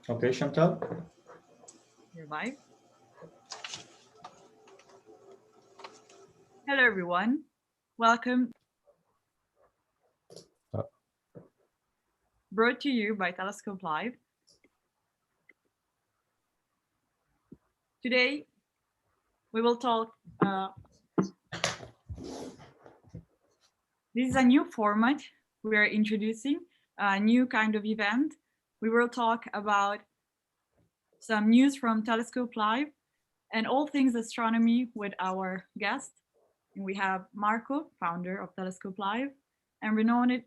Okay, Chantal. You're live. Hello, everyone. Welcome. Brought to you by Telescope Live. Today, we will talk. This is a new format we are introducing, a new kind of event. We will talk about some news from Telescope Live and all things astronomy with our guest. And we have Marco, founder of Telescope Live, and renowned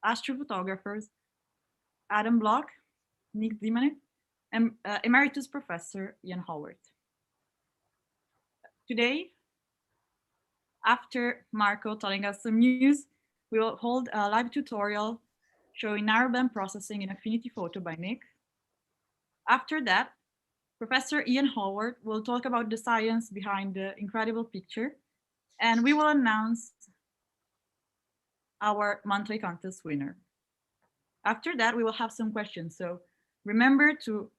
astrophotographers Adam Block, Nik Szymanek, and Emeritus Professor Ian Howarth. Today, after Marco telling us some news, we will hold a live tutorial showing narrowband processing in Affinity Photo by Nik. After that, Professor Ian Howarth will talk about the science behind the incredible picture, and we will announce our monthly contest winner. After that, we will have some questions. So remember to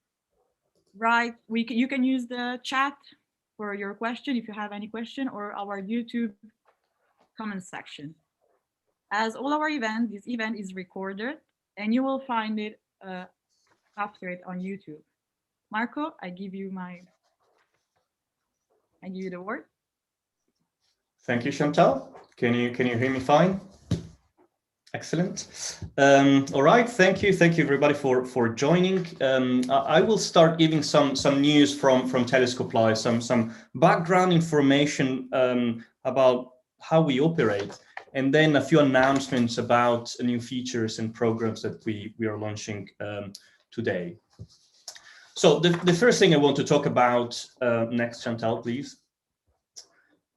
write. You can use the chat for your question if you have any question, or our YouTube comment section. As all our events, this event is recorded, and you will find it after it on YouTube. Marco, I give you the word. Thank you, Chantal. Can you hear me fine? Excellent. All right. Thank you everybody for joining. I will start giving some news from Telescope Live, some background information about how we operate, and then a few announcements about new features and programs that we are launching today. So the first thing I want to talk about next, Chantal, please,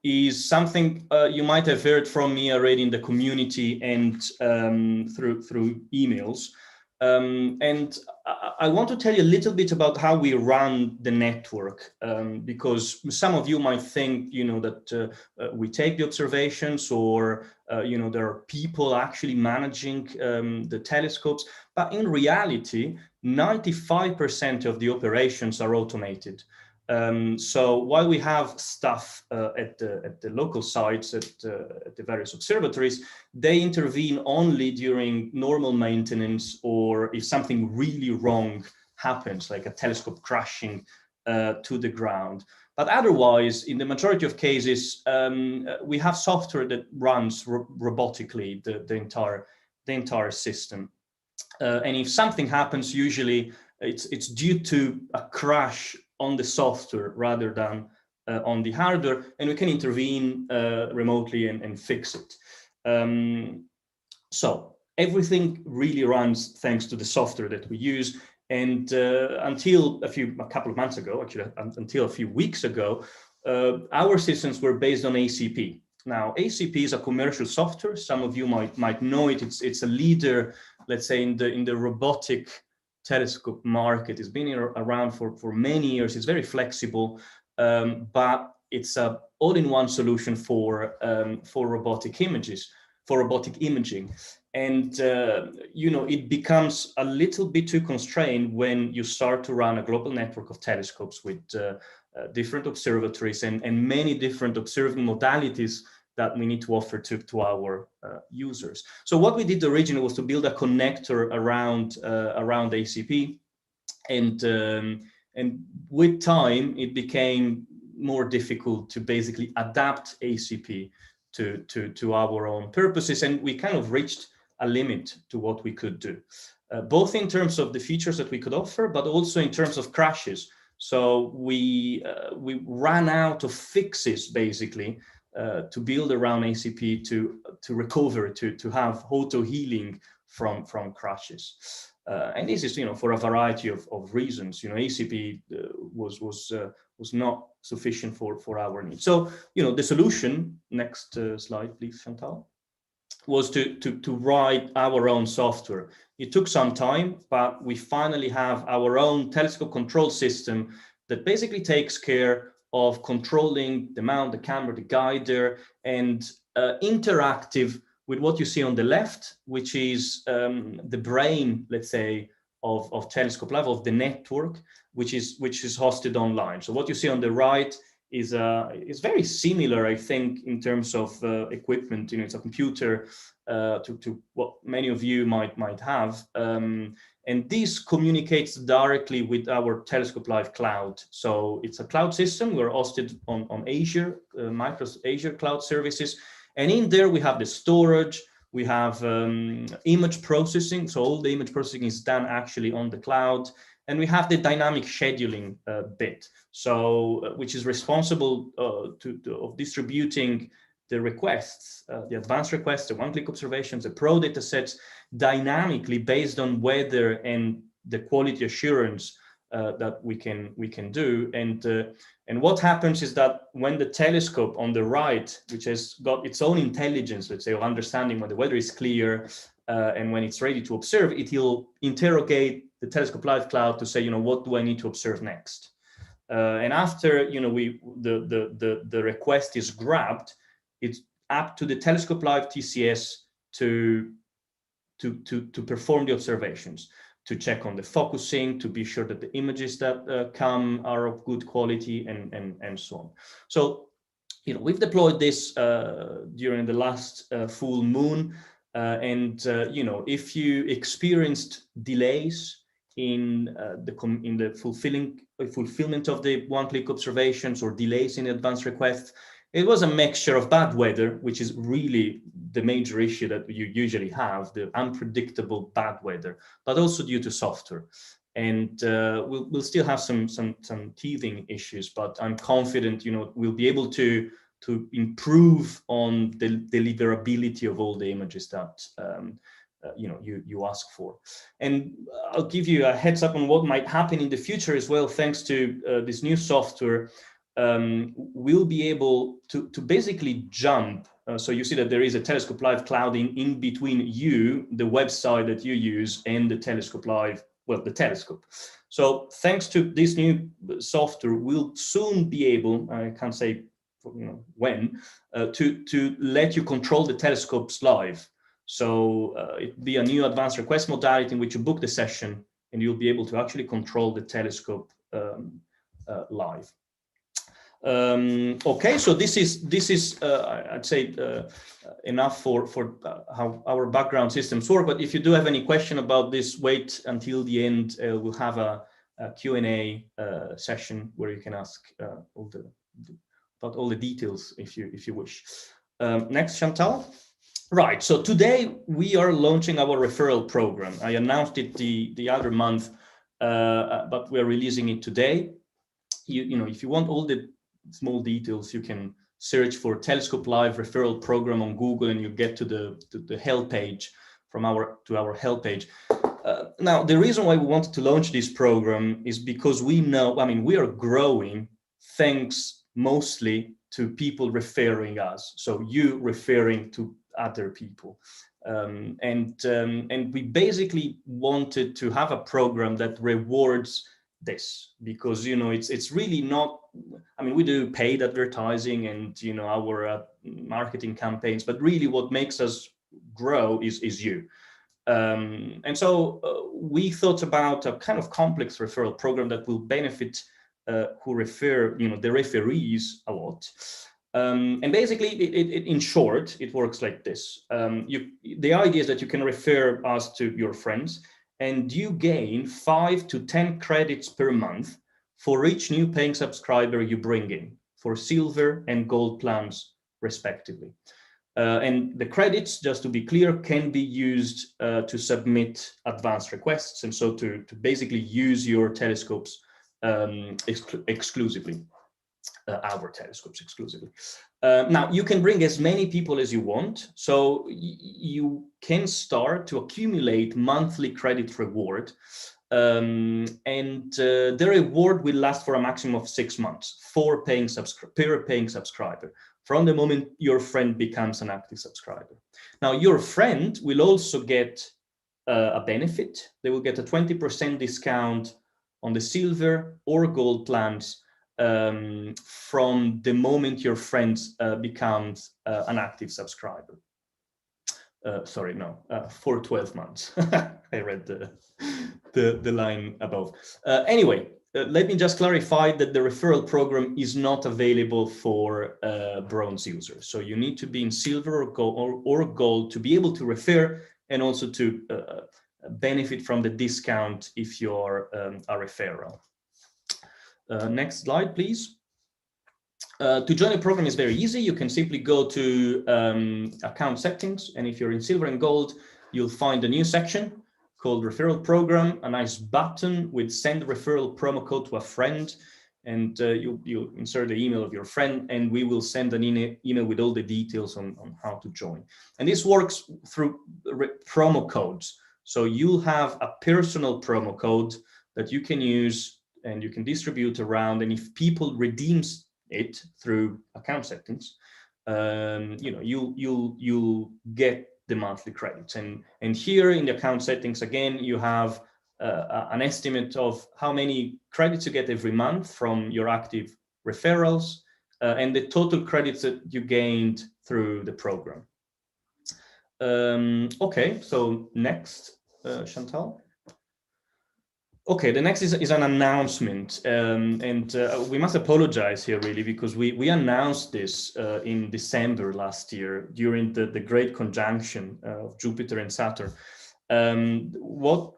is something you might have heard from me already in the community and through emails. And I want to tell you a little bit about how we run the network, because some of you might think, that we take the observations, or there are people actually managing the telescopes. But in reality, 95% of the operations are automated. So while we have staff at the local sites, at the various observatories, they intervene only during normal maintenance, or if something really wrong happens, like a telescope crashing to the ground. But otherwise, in the majority of cases, we have software that runs robotically the entire system. And if something happens, usually it's due to a crash on the software rather than on the hardware, and we can intervene remotely and fix it. So everything really runs thanks to the software that we use. And until a couple of months ago, actually until a few weeks ago, our systems were based on ACP. Now, ACP is a commercial software. Some of you might know it. It's a leader, let's say, in the robotic telescope market. It's been around for many years. It's very flexible, but it's a all-in-one solution for robotic images, for robotic imaging. And it becomes a little bit too constrained when you start to run a global network of telescopes with different observatories and many different observing modalities that we need to offer to our users. So what we did originally was to build a connector around ACP, and with time it became more difficult to basically adapt ACP to our own purposes, and we kind of reached a limit to what we could do, both in terms of the features that we could offer, but also in terms of crashes. So we ran out of fixes basically to build around ACP to recover, to have auto healing from crashes. And this is, for a variety of reasons. ACP was not sufficient for our needs. So, the solution, next slide, please, Chantal, was to write our own software. It took some time, but we finally have our own telescope control system that basically takes care of controlling the mount, the camera, the guider, and interactive with what you see on the left, which is the brain, let's say, of Telescope Live, of the network, which is hosted online. So what you see on the right is very similar, I think, in terms of equipment. You know, it's a computer to what many of you might have, and this communicates directly with our Telescope Live cloud. So it's a cloud system. We're hosted on Azure, Microsoft Azure Cloud Services, and in there we have the storage. We have image processing, so all the image processing is done actually on the cloud. And we have the dynamic scheduling bit, so which is responsible of distributing the requests, the advanced requests, the one-click observations, the pro data sets dynamically based on weather and the quality assurance that we can do. And what happens is that when the telescope on the right, which has got its own intelligence, let's say, of understanding when the weather is clear and when it's ready to observe, it will interrogate the Telescope Live cloud to say, you know, what do I need to observe next? And after, you know, the request is grabbed, it's up to the Telescope Live TCS to perform the observations, to check on the focusing, to be sure that the images that come are of good quality, and so on. So, you know, we've deployed this during the last full moon, and you know, if you experienced delays in the fulfillment of the one-click observations or delays in advanced requests, it was a mixture of bad weather, which is really the major issue that you usually have, the unpredictable bad weather, but also due to software. And we'll still have some teething issues, but I'm confident, you know, we'll be able to improve on the deliverability of all the images that you know, you ask for. And I'll give you a heads up on what might happen in the future as well. Thanks to this new software, we'll be able to basically jump. So you see that there is a Telescope Live cloud in between you, the website that you use, and the Telescope Live, well, the telescope. So thanks to this new software, we'll soon be able, I can't say, you know, when, to let you control the telescopes live. So it'll be a new advanced request modality in which you book the session and you'll be able to actually control the telescope live. Okay, so this is I'd say enough for how our background systems work. But if you do have any question about this, wait until the end. We'll have a Q&A session where you can ask about all the details if you wish. Next, Chantal. Right. So today we are launching our referral program. I announced it the other month, but we're releasing it today. You know, if you want all the small details, you can search for Telescope Live referral program on Google, and you get to the help page from our help page. Now, the reason why we wanted to launch this program is because we know, I mean, we are growing thanks mostly to people referring us. So you referring to other people. And we basically wanted to have a program that rewards this, because, you know, it's really not, I mean, we do paid advertising and, you know, our marketing campaigns, but really what makes us grow is you. And so we thought about a kind of complex referral program that will benefit who refer, you know, the referees a lot. And basically, in short, it works like this. The idea is that you can refer us to your friends, and you gain 5 to 10 credits per month for each new paying subscriber you bring in, for silver and gold plans, respectively. And the credits, just to be clear, can be used to submit advanced requests, and so to basically use your telescopes exclusively. Our telescopes exclusively. Now, you can bring as many people as you want, so you can start to accumulate monthly credit reward, and the reward will last for a maximum of 6 months per paying subscriber, from the moment your friend becomes an active subscriber. Now, your friend will also get a benefit. They will get a 20% discount on the silver or gold plans from the moment your friend becomes an active subscriber. For 12 months. I read the line above. Anyway, let me just clarify that the referral program is not available for bronze users. So you need to be in silver or gold to be able to refer and also to benefit from the discount if you're a referral. Next slide, please. To join the program is very easy. You can simply go to account settings, and if you're in silver and gold, you'll find a new section called referral program, a nice button with send referral promo code to a friend, and you insert the email of your friend, and we will send an email with all the details on how to join. And this works through promo codes. So you'll have a personal promo code that you can use and you can distribute around, and if people redeems it through account settings, you'll get the monthly credits. And here in the account settings, again, you have an estimate of how many credits you get every month from your active referrals and the total credits that you gained through the program. Okay, so next, Chantal. Okay, the next is an announcement, and we must apologize here really, because we announced this in December last year during the great conjunction of Jupiter and Saturn. What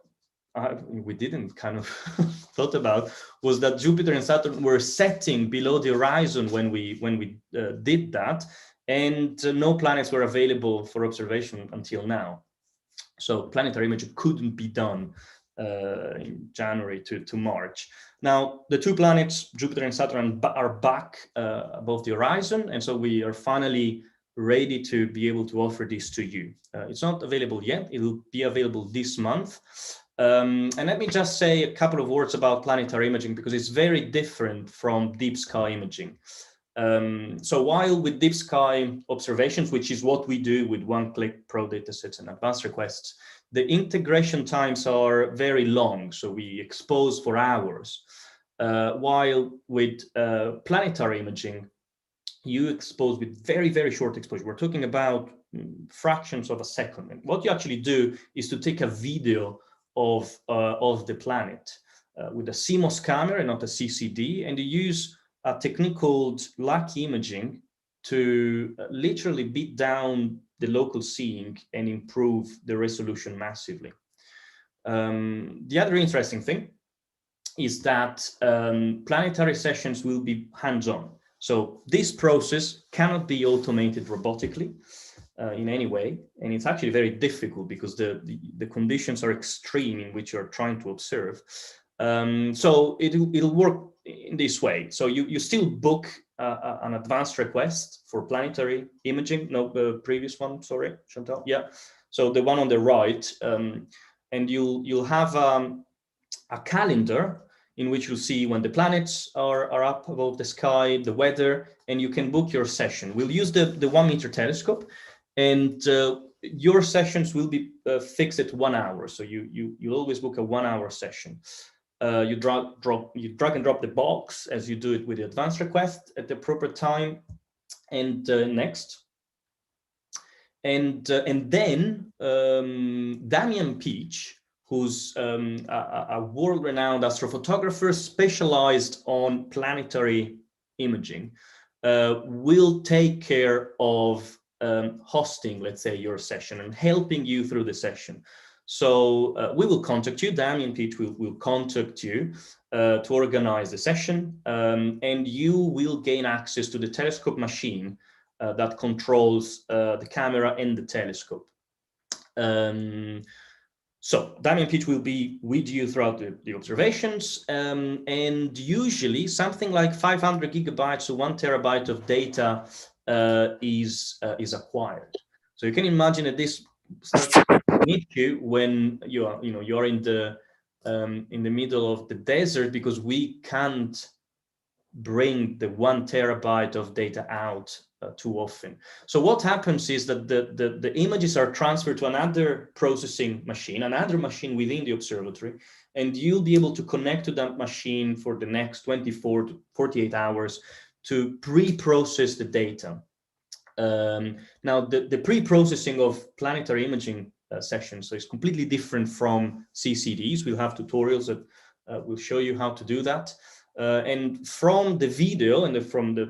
we didn't kind of thought about was that Jupiter and Saturn were setting below the horizon when we did that, and no planets were available for observation until now. So planetary imaging couldn't be done in January to March. Now, the two planets, Jupiter and Saturn, are back above the horizon, and so we are finally ready to be able to offer this to you. It's not available yet. It will be available this month. And let me just say a couple of words about planetary imaging, because it's very different from deep sky imaging. So while with deep sky observations, which is what we do with one-click pro datasets and advanced requests, the integration times are very long, so we expose for hours. While with planetary imaging, you expose with very, very short exposure. We're talking about fractions of a second. And what you actually do is to take a video of the planet with a CMOS camera, not a CCD, and you use a technique called lac imaging to literally beat down the local seeing and improve the resolution massively. The other interesting thing is that planetary sessions will be hands-on. So this process cannot be automated robotically in any way, and it's actually very difficult because the conditions are extreme in which you're trying to observe. So it'll work in this way. So you still book an advanced request for planetary imaging. No, the previous one, sorry, Chantal. Yeah, so the one on the right, and you'll have a calendar in which you'll see when the planets are up above the sky, the weather, and you can book your session. We'll use the 1 meter telescope, and your sessions will be fixed at 1 hour. So you'll always book a 1 hour session. You drag and drop the box as you do it with the advanced request at the proper time. And next. And then Damian Peach, who's a world-renowned astrophotographer specialized on planetary imaging, will take care of hosting, let's say, your session and helping you through the session. So we will contact you, Damian Peach will contact you to organize the session, and you will gain access to the telescope machine that controls the camera and the telescope. So Damian Peach will be with you throughout the observations, and usually something like 500 gigabytes to 1 terabyte of data is acquired. So you can imagine that this starts to need you when you're in the middle of the desert, because we can't bring the 1 terabyte of data out too often. So what happens is that the images are transferred to another processing machine, another machine within the observatory, and you'll be able to connect to that machine for the next 24 to 48 hours to pre-process the data. Now, the pre-processing of planetary imaging sessions, so it's completely different from CCDs. We'll have tutorials that will show you how to do that. And from the video and from the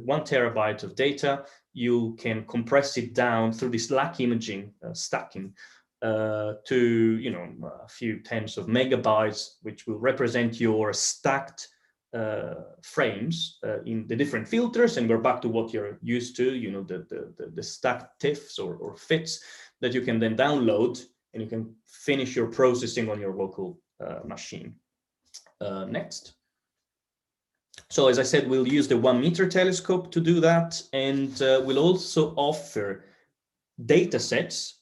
1 terabyte of data, you can compress it down through this LAC imaging stacking to, you know, a few tens of megabytes, which will represent your stacked frames in the different filters. And we're back to what you're used to, you know, the stacked TIFFs or FITs that you can then download, and you can finish your processing on your local machine. Next. So as I said, we'll use the 1 meter telescope to do that, and we'll also offer data sets,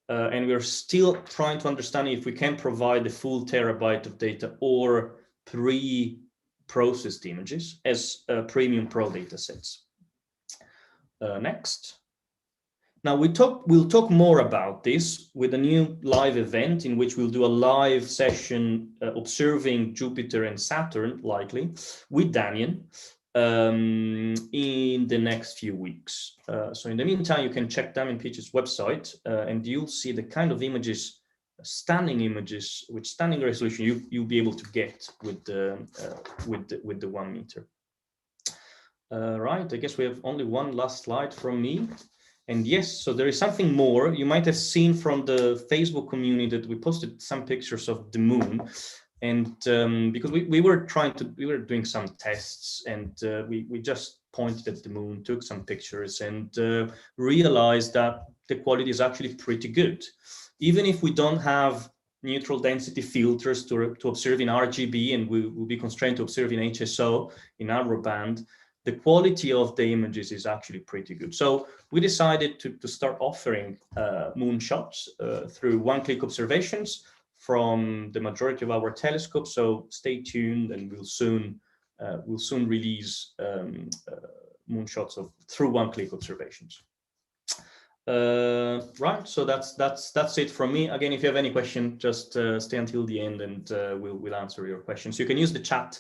and we're still trying to understand if we can provide the full terabyte of data or pre-processed images as premium pro data sets. Next. Now we'll talk more about this with a new live event in which we'll do a live session observing Jupiter and Saturn, likely, with Daniel in the next few weeks. So in the meantime, you can check Damien Peach's website and you'll see the kind of images, stunning images with stunning resolution you'll be able to get with the 1 meter. Right, I guess we have only one last slide from me. And yes, so there is something more. You might have seen from the Facebook community that we posted some pictures of the moon. And because we were doing some tests, and we just pointed at the moon, took some pictures, and realized that the quality is actually pretty good. Even if we don't have neutral density filters to observe in RGB, and we will be constrained to observe in HSO, in narrowband, the quality of the images is actually pretty good. So we decided to start offering moonshots through one-click observations from the majority of our telescopes. So stay tuned, and we'll soon release moonshots through one-click observations. Right, so that's it from me. Again, if you have any question, just stay until the end, and we'll answer your questions. You can use the chat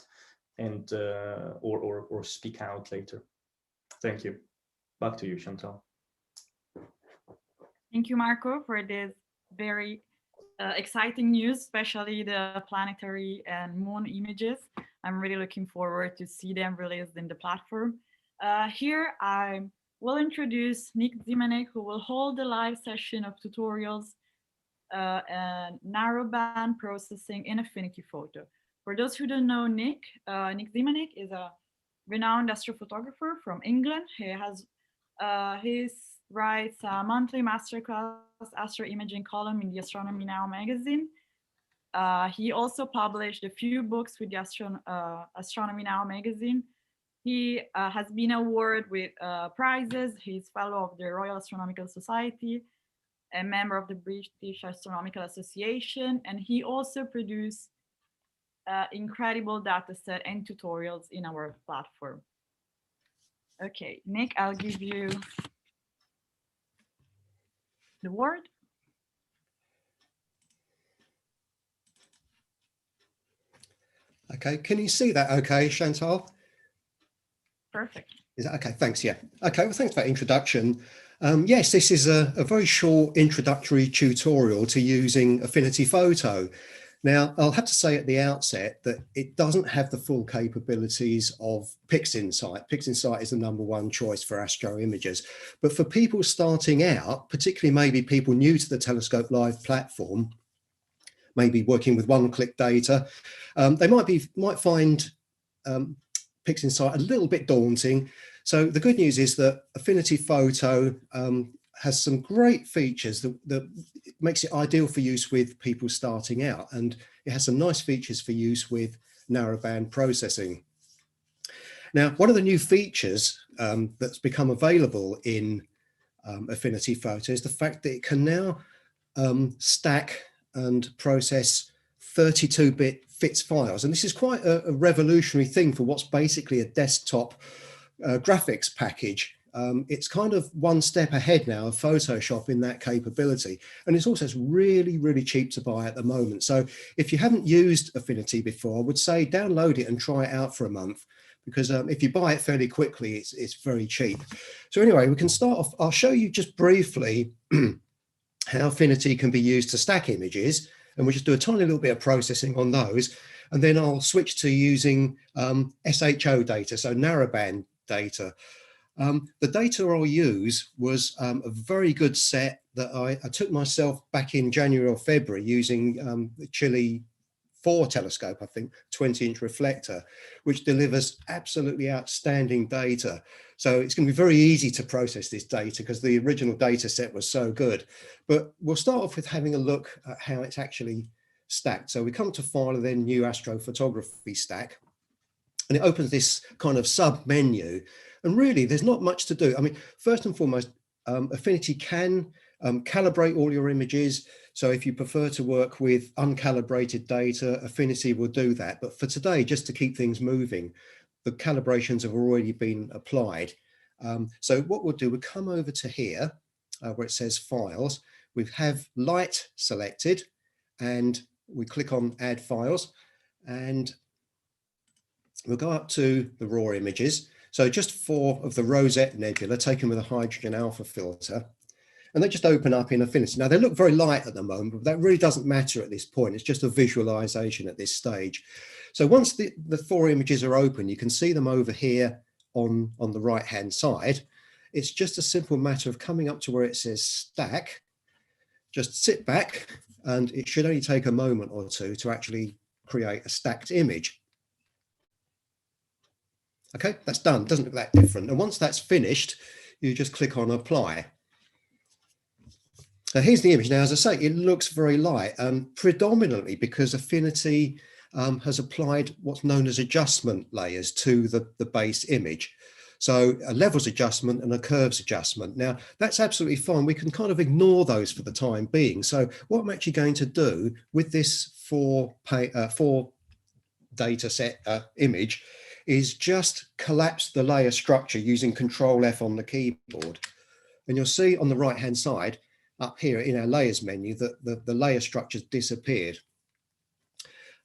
and or speak out later. Thank you. Back to you, Chantal. Thank you, Marco, for this very exciting news, especially the planetary and moon images. I'm really looking forward to see them released in the platform. Here I will introduce Nik Szymanek, who will hold a live session of tutorials and narrowband processing in Affinity Photo. For those who don't know Nik, Nik Szymanek is a renowned astrophotographer from England. He writes a monthly masterclass astro imaging column in the Astronomy Now magazine. He also published a few books with the Astronomy Now magazine. He has been awarded with prizes. He's fellow of the Royal Astronomical Society, a member of the British Astronomical Association, and he also produced incredible data set and tutorials in our platform. Okay, Nik, I'll give you the word. Okay, can you see that okay, Chantal? Perfect. Is that okay? Thanks, yeah. Okay, well, thanks for that introduction. Yes, this is a very short introductory tutorial to using Affinity Photo. Now, I'll have to say at the outset that it doesn't have the full capabilities of PixInsight. PixInsight is the #1 choice for astro imagers. But for people starting out, particularly maybe people new to the Telescope Live platform, maybe working with one-click data, they might find PixInsight a little bit daunting. So the good news is that Affinity Photo has some great features that makes it ideal for use with people starting out, and it has some nice features for use with narrowband processing. Now, one of the new features that's become available in Affinity Photo is the fact that it can now stack and process 32-bit FITS files, and this is quite a revolutionary thing for what's basically a desktop graphics package. It's kind of one step ahead now of Photoshop in that capability. And it's also really, really cheap to buy at the moment. So if you haven't used Affinity before, I would say download it and try it out for a month, because if you buy it fairly quickly, it's very cheap. So anyway, we can start off. I'll show you just briefly how Affinity can be used to stack images, and we'll just do a tiny little bit of processing on those, and then I'll switch to using SHO data, so narrowband data. The data I'll use was a very good set that I took myself back in January or February using the Chile 4 telescope, I think 20-inch reflector, which delivers absolutely outstanding data. So it's going to be very easy to process this data because the original data set was so good. But we'll start off with having a look at how it's actually stacked. So we come to File and then New Astrophotography Stack, and it opens this kind of sub menu. And really, there's not much to do. I mean, first and foremost, Affinity can calibrate all your images. So if you prefer to work with uncalibrated data, Affinity will do that. But for today, just to keep things moving, the calibrations have already been applied. So what we'll do, we'll come over to here where it says Files. We have Light selected, and we click on Add Files, and we'll go up to the raw images. So just 4 of the Rosette Nebula taken with a hydrogen alpha filter. And they just open up in Affinity. Now they look very light at the moment, but that really doesn't matter at this point. It's just a visualization at this stage. So once the 4 images are open, you can see them over here on the right-hand side. It's just a simple matter of coming up to where it says stack, just sit back, and it should only take a moment or two to actually create a stacked image. Okay, that's done. Doesn't look that different. And once that's finished, you just click on apply. Now here's the image. Now, as I say, it looks very light, predominantly because Affinity has applied what's known as adjustment layers to the base image. So a levels adjustment and a curves adjustment. Now that's absolutely fine. We can kind of ignore those for the time being. So what I'm actually going to do with this 4 data set image is just collapse the layer structure using Control F on the keyboard. And you'll see on the right hand side up here in our layers menu that the layer structure's disappeared.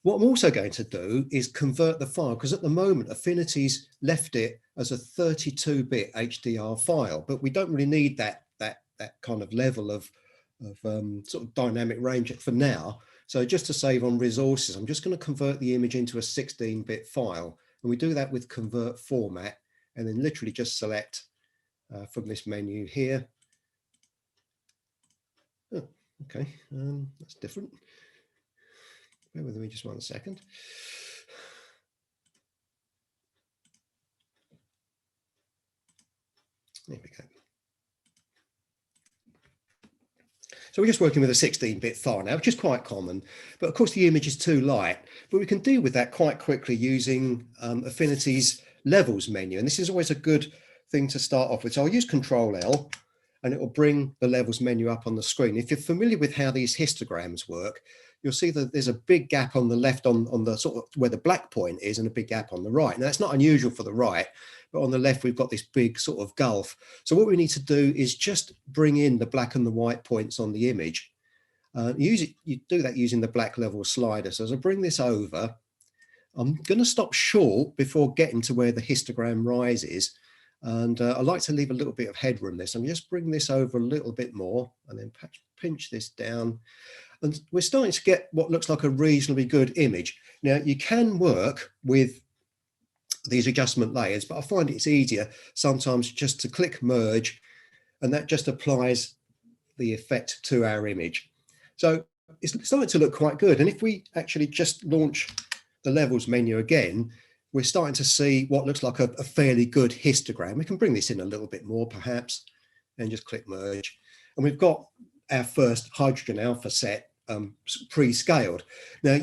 What I'm also going to do is convert the file, because at the moment Affinity's left it as a 32-bit HDR file, but we don't really need that kind of level of sort of dynamic range for now. So just to save on resources, I'm just going to convert the image into a 16-bit file. And we do that with convert format, and then literally just select from this menu here. Oh, okay, that's different. Bear with me just 1 second. There we go. So we're just working with a 16-bit file now, which is quite common, but of course the image is too light. But we can deal with that quite quickly using Affinity's levels menu. And this is always a good thing to start off with. So I'll use Control L, and it will bring the levels menu up on the screen. If you're familiar with how these histograms work, you'll see that there's a big gap on the left on the sort of where the black point is, and a big gap on the right. Now, that's not unusual for the right, but on the left, we've got this big sort of gulf. So what we need to do is just bring in the black and the white points on the image. You do that using the black level slider. So as I bring this over, I'm going to stop short before getting to where the histogram rises. And I like to leave a little bit of headroom there. So I'm just bring this over a little bit more and then pinch this down. And we're starting to get what looks like a reasonably good image. Now, you can work with these adjustment layers, but I find it's easier sometimes just to click merge, and that just applies the effect to our image. So it's starting to look quite good. And if we actually just launch the levels menu again, we're starting to see what looks like a fairly good histogram. We can bring this in a little bit more perhaps, and just click merge. And we've got our first hydrogen alpha set pre-scaled. Now,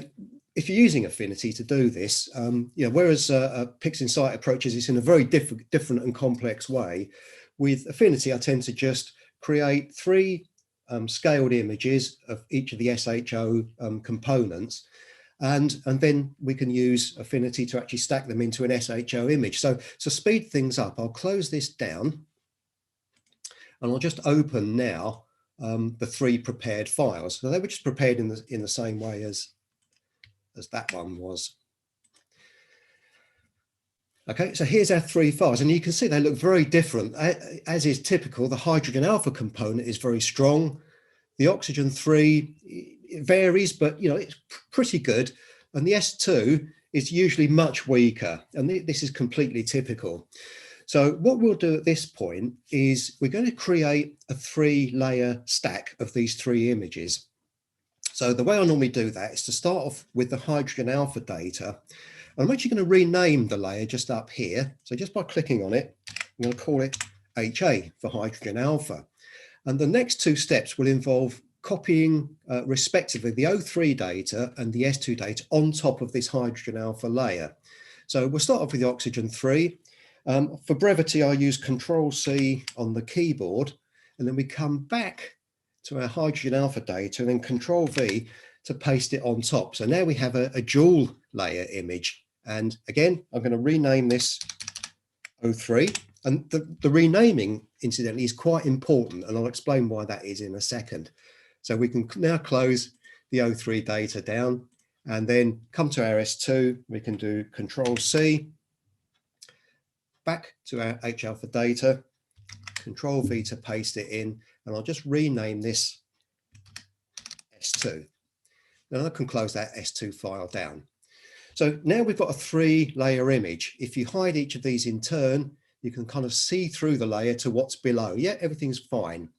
if you're using Affinity to do this, whereas PixInsight approaches this in a very different and complex way, with Affinity, I tend to just create 3 scaled images of each of the SHO components, and then we can use Affinity to actually stack them into an SHO image. So to speed things up, I'll close this down, and I'll just open now the 3 prepared files. So they were just prepared in the same way as that one was. Okay, so here's our 3 files, and you can see they look very different. As is typical, the hydrogen alpha component is very strong. The oxygen 3, it varies, but it's pretty good. And the S2 is usually much weaker, and this is completely typical. So what we'll do at this point is we're going to create a 3-layer stack of these 3 images. So the way I normally do that is to start off with the hydrogen alpha data. I'm actually going to rename the layer just up here. So just by clicking on it, I'm going to call it HA for hydrogen alpha. And the next 2 steps will involve copying respectively the O3 data and the S2 data on top of this hydrogen alpha layer. So we'll start off with the oxygen 3. For brevity, I use Control-C on the keyboard, and then we come back to our hydrogen alpha data and then Control-V to paste it on top. So now we have a dual layer image. And again, I'm going to rename this O3. And the renaming, incidentally, is quite important, and I'll explain why that is in a second. So we can now close the O3 data down and then come to our S2. We can do Control-C, back to our H-alpha data, Control-V to paste it in, and I'll just rename this S2. Now I can close that S2 file down. So now we've got a 3-layer image. If you hide each of these in turn, you can kind of see through the layer to what's below. Yeah, everything's fine.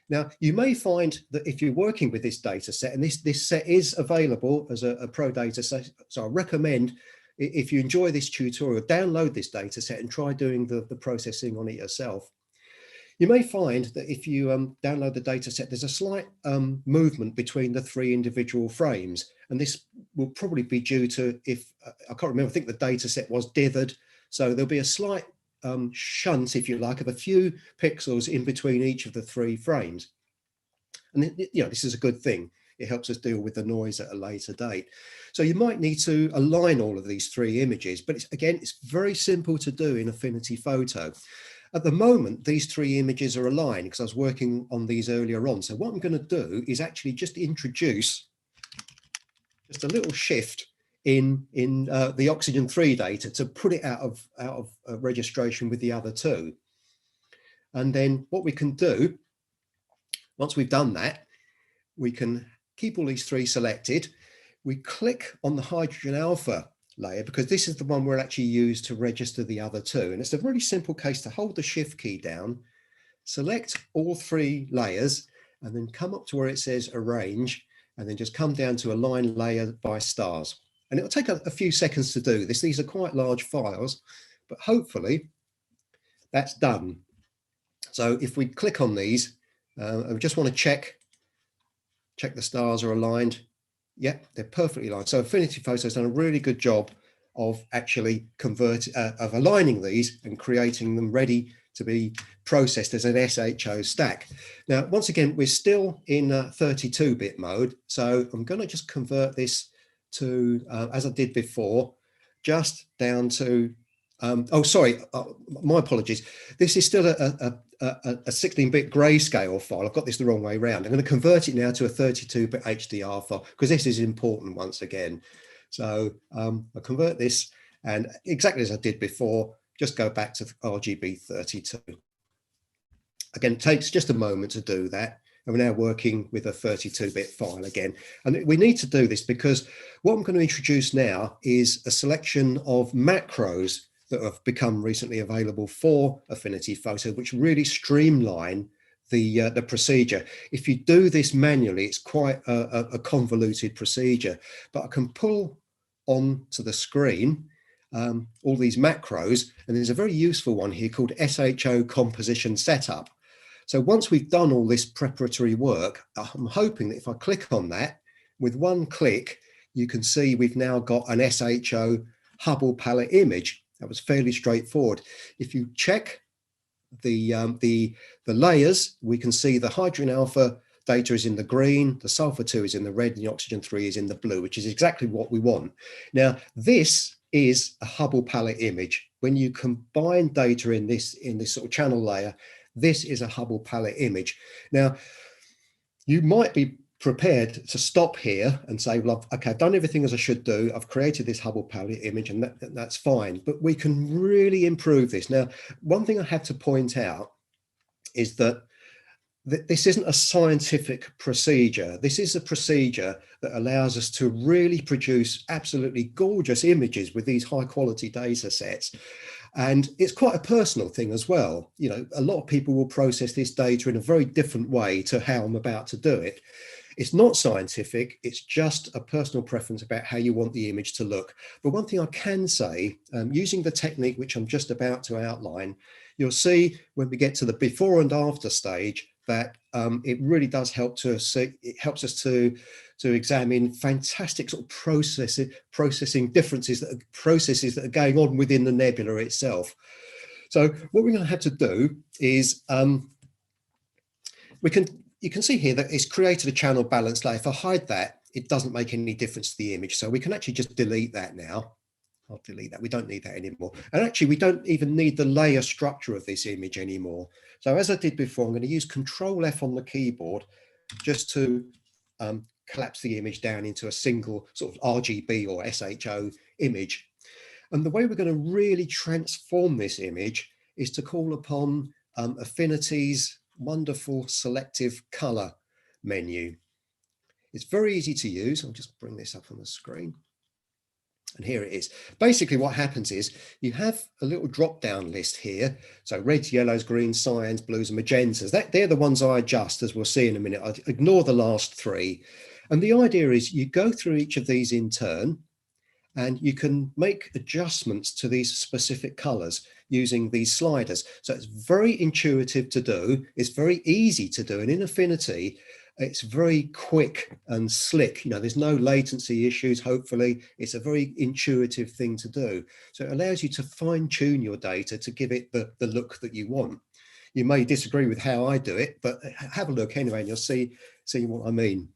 Now, you may find that if you're working with this data set, and this set is available as a pro data set, so I recommend, if you enjoy this tutorial, download this data set and try doing the processing on it yourself. You may find that if you download the data set, there's a slight movement between the 3 individual frames. And this will probably be due to, if I can't remember, I think the data set was dithered. So there'll be a slight shunt, if you like, of a few pixels in between each of the 3 frames. And this is a good thing. It helps us deal with the noise at a later date. So you might need to align all of these 3 images, but again, it's very simple to do in Affinity Photo. At the moment, these 3 images are aligned because I was working on these earlier on. So what I'm going to do is actually just introduce just a little shift in the oxygen 3 data to put it out of registration with the other 2. And then what we can do, once we've done that, we can keep all these 3 selected. We click on the hydrogen alpha layer because this is the one we'll actually use to register the other 2. And it's a really simple case to hold the shift key down, select all 3 layers, and then come up to where it says arrange, and then just come down to align layer by stars. And it'll take a few seconds to do this. These are quite large files, but hopefully that's done. So if we click on these, I just want to check the stars are aligned. Yeah, they're perfectly aligned. So Affinity Photo has done a really good job of actually of aligning these and creating them ready to be processed as an SHO stack. Now, once again, we're still in 32-bit mode. So I'm going to just convert this to, as I did before, just down to, my apologies. This is still a 16-bit grayscale file. I've got this the wrong way around. I'm going to convert it now to a 32-bit HDR file because this is important once again. So I'll convert this, and exactly as I did before, just go back to RGB 32. Again, it takes just a moment to do that. And we're now working with a 32-bit file again. And we need to do this because what I'm going to introduce now is a selection of macros that have become recently available for Affinity Photo, which really streamline the procedure. If you do this manually, it's quite a convoluted procedure, but I can pull onto the screen all these macros, and there's a very useful one here called SHO composition setup. So once we've done all this preparatory work, I'm hoping that if I click on that, with one click, you can see we've now got an SHO Hubble palette image. That was fairly straightforward. If you check the layers, we can see the hydrogen alpha data is in the green, the sulfur 2 is in the red, and the oxygen 3 is in the blue, which is exactly what we want. Now, this is a Hubble palette image. When you combine data in this sort of channel layer, this is a Hubble palette image. Now, you might be prepared to stop here and say, well, okay, I've done everything as I should do. I've created this Hubble palette image, and that's fine. But we can really improve this. Now, one thing I have to point out is that this isn't a scientific procedure. This is a procedure that allows us to really produce absolutely gorgeous images with these high quality data sets. And it's quite a personal thing as well. You know, a lot of people will process this data in a very different way to how I'm about to do it. It's not scientific, it's just a personal preference about how you want the image to look. But one thing I can say, using the technique which I'm just about to outline, you'll see when we get to the before and after stage that it really does help to see, it helps us to examine fantastic sort of processing differences, processes that are going on within the nebula itself. So what we're going to have to do is you can see here that it's created a channel balance layer. If I hide that, it doesn't make any difference to the image. So we can actually just delete that now. I'll delete that. We don't need that anymore. And actually, we don't even need the layer structure of this image anymore. So as I did before, I'm going to use Control F on the keyboard just to collapse the image down into a single sort of RGB or SHO image. And the way we're going to really transform this image is to call upon Affinity's wonderful selective color menu. It's very easy to use. I'll just bring this up on the screen. And here it is. Basically what happens is you have a little drop down list here. So reds, yellows, greens, cyans, blues and magentas. They're the ones I adjust, as we'll see in a minute. I ignore the last three. And the idea is you go through each of these in turn and you can make adjustments to these specific colors using these sliders. So it's very intuitive to do. It's very easy to do. And in Affinity, it's very quick and slick. You know, there's no latency issues, hopefully. It's a very intuitive thing to do. So it allows you to fine tune your data to give it the look that you want. You may disagree with how I do it, but have a look anyway and you'll see what I mean.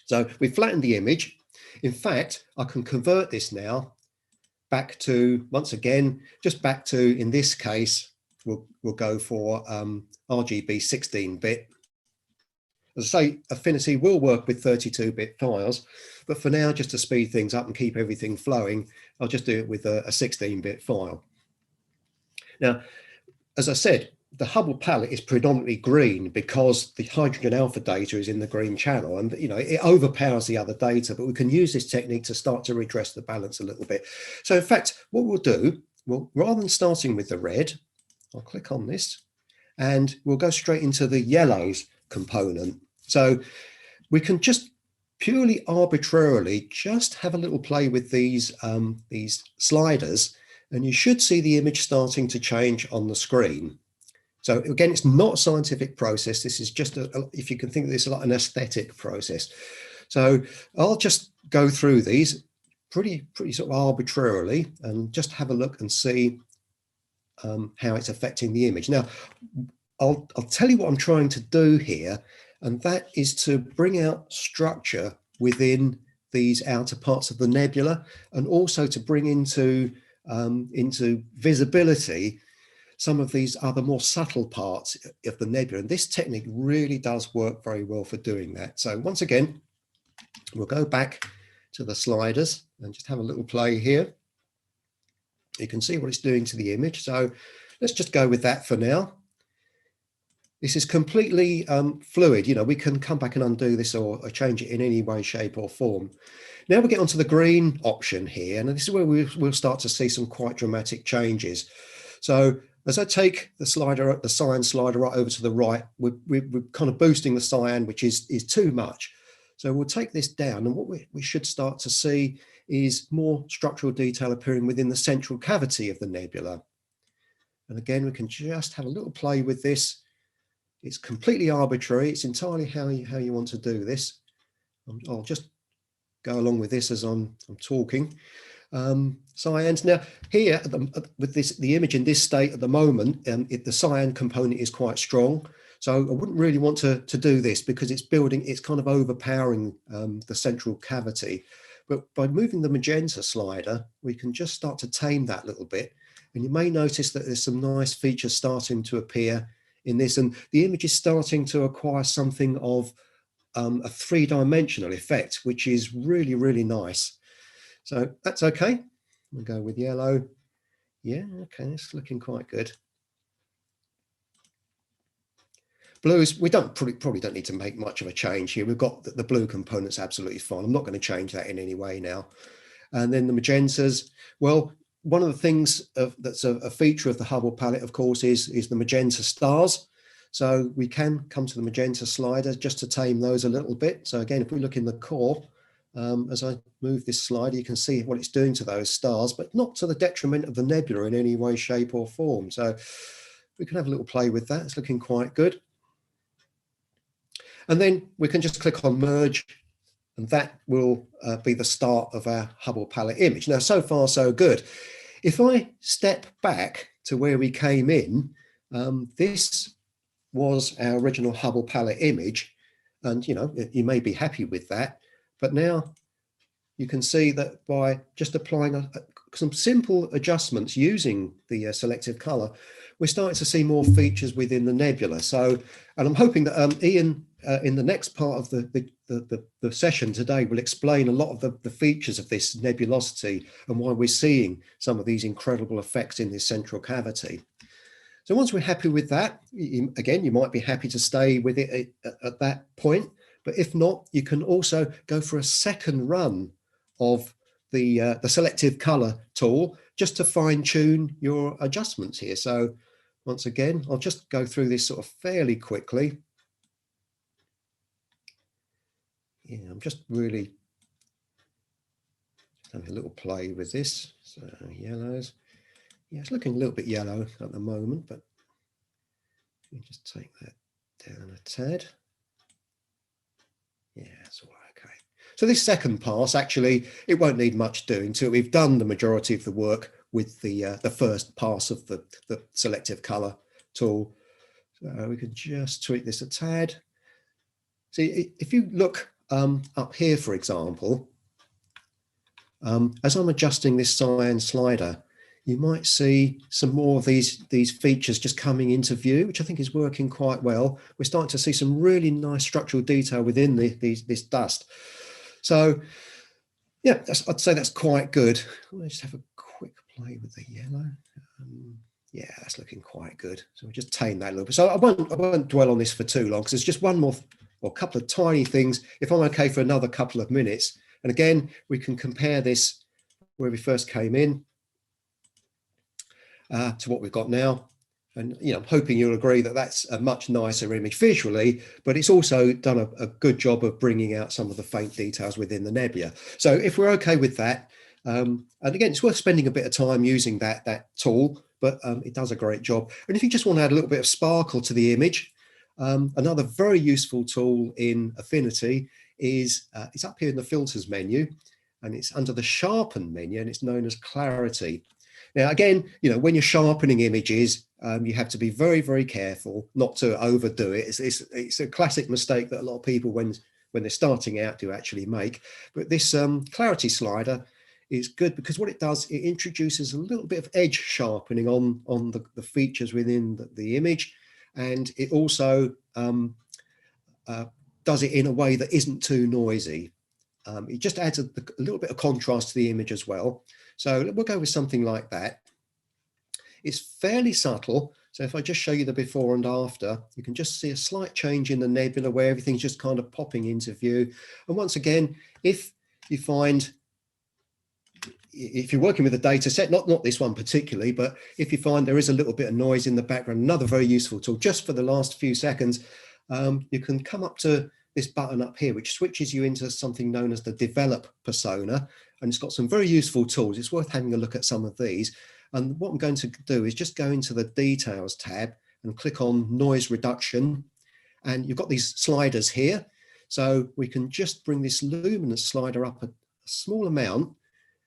So we flattened the image. In fact, I can convert this now back to, once again, just back to, in this case, we'll go for RGB 16-bit. As I say, Affinity will work with 32-bit files, but for now, just to speed things up and keep everything flowing, I'll just do it with a 16-bit file. Now, as I said, the Hubble palette is predominantly green because the hydrogen alpha data is in the green channel, and you know it overpowers the other data, but we can use this technique to start to redress the balance a little bit. So in fact, what we'll do, rather than starting with the red, I'll click on this and we'll go straight into the yellows component. So we can just purely arbitrarily just have a little play with these sliders, and you should see the image starting to change on the screen. So again, it's not a scientific process. This is just, if you can think of this like an aesthetic process. So I'll just go through these pretty sort of arbitrarily and just have a look and see how it's affecting the image. Now, I'll tell you what I'm trying to do here, and that is to bring out structure within these outer parts of the nebula, and also to bring into visibility some of these other more subtle parts of the nebula. And this technique really does work very well for doing that. So once again, we'll go back to the sliders and just have a little play here. You can see what it's doing to the image. So let's just go with that for now. This is completely fluid. You know, we can come back and undo this or change it in any way, shape or form. Now we get onto the green option here, and this is where we'll start to see some quite dramatic changes. So as I take the slider, the cyan slider right over to the right, we're kind of boosting the cyan, which is too much. So we'll take this down, and what we should start to see is more structural detail appearing within the central cavity of the nebula. And again, we can just have a little play with this. It's completely arbitrary. It's entirely how you want to do this. I'll just go along with this as I'm talking. Cyans. Now here with the image in this state at the moment, the cyan component is quite strong. So I wouldn't really want to do this because it's kind of overpowering the central cavity. But by moving the magenta slider, we can just start to tame that a little bit. And you may notice that there's some nice features starting to appear in this, and the image is starting to acquire something of a three-dimensional effect, which is really, really nice. So that's okay. We'll go with yellow. Yeah, okay, it's looking quite good. Blues, we probably don't need to make much of a change here. We've got the blue components absolutely fine. I'm not going to change that in any way now. And then the magentas, well, one of the things that's a feature of the Hubble palette, of course, is the magenta stars. So we can come to the magenta slider just to tame those a little bit. So again, if we look in the core, as I move this slider, you can see what it's doing to those stars, but not to the detriment of the nebula in any way, shape or form. So we can have a little play with that. It's looking quite good. And then we can just click on merge, and that will be the start of our Hubble palette image. Now, so far, so good. If I step back to where we came in, this was our original Hubble palette image. And, you know, you may be happy with that. But now you can see that by just applying some simple adjustments using the selective color, we're starting to see more features within the nebula. So, and I'm hoping that Ian, in the next part of the session today, will explain a lot of the features of this nebulosity and why we're seeing some of these incredible effects in this central cavity. So once we're happy with that, again, you might be happy to stay with it at that point. But if not, you can also go for a second run of the selective color tool just to fine tune your adjustments here. So once again, I'll just go through this sort of fairly quickly. Yeah, I'm just really having a little play with this. So yellows. Yeah, it's looking a little bit yellow at the moment, but let me just take that down a tad. Yeah, it's all okay. So this second pass, actually, it won't need much doing to it. We've done the majority of the work with the first pass of the selective color tool. So we can just tweak this a tad. See, if you look up here, for example, as I'm adjusting this cyan slider, you might see some more of these features just coming into view, which I think is working quite well. We're starting to see some really nice structural detail within this dust. So yeah, I'd say that's quite good. Let's just have a quick play with the yellow. Yeah, that's looking quite good. So we'll just tame that a little bit. So I won't dwell on this for too long because there's just one more or a couple of tiny things. If I'm okay for another couple of minutes, and again, we can compare this where we first came in to what we've got now. And, you know, I'm hoping you'll agree that that's a much nicer image visually, but it's also done a good job of bringing out some of the faint details within the nebula. So if we're okay with that, and again, it's worth spending a bit of time using that tool, but it does a great job. And if you just want to add a little bit of sparkle to the image, another very useful tool in Affinity is it's up here in the filters menu, and it's under the sharpen menu, and it's known as clarity. Now, again, you know, when you're sharpening images, you have to be very, very careful not to overdo it. It's a classic mistake that a lot of people, when they're starting out, do actually make. But this clarity slider is good because what it does, it introduces a little bit of edge sharpening on the features within the image, and it also does it in a way that isn't too noisy. It just adds a little bit of contrast to the image as well. So we'll go with something like that. It's fairly subtle. So if I just show you the before and after, you can just see a slight change in the nebula where everything's just kind of popping into view. And once again, if you find, if you're working with a data set, not this one particularly, but if you find there is a little bit of noise in the background, another very useful tool, just for the last few seconds, you can come up to this button up here, which switches you into something known as the develop persona. And it's got some very useful tools. It's worth having a look at some of these. And what I'm going to do is just go into the details tab and click on noise reduction. And you've got these sliders here. So we can just bring this luminance slider up a small amount.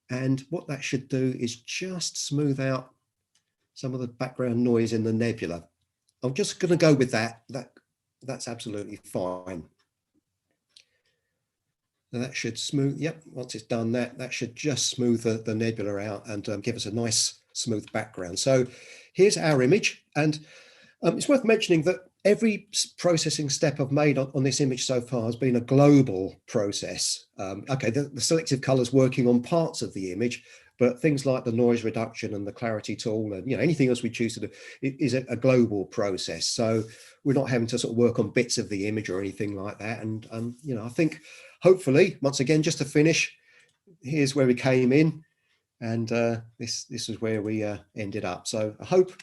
And what that should do is just smooth out some of the background noise in the nebula. I'm just going to go with that. That's absolutely fine. Now that should smooth, yep, once it's done that should just smooth the nebula out and give us a nice smooth background. So here's our image, and it's worth mentioning that every processing step I've made on this image so far has been a global process. Okay, the selective colors working on parts of the image, but things like the noise reduction and the clarity tool and anything else we choose to do is a global process. So we're not having to sort of work on bits of the image or anything like that. And I think hopefully, once again, just to finish, here's where we came in, and this is where we ended up. So I hope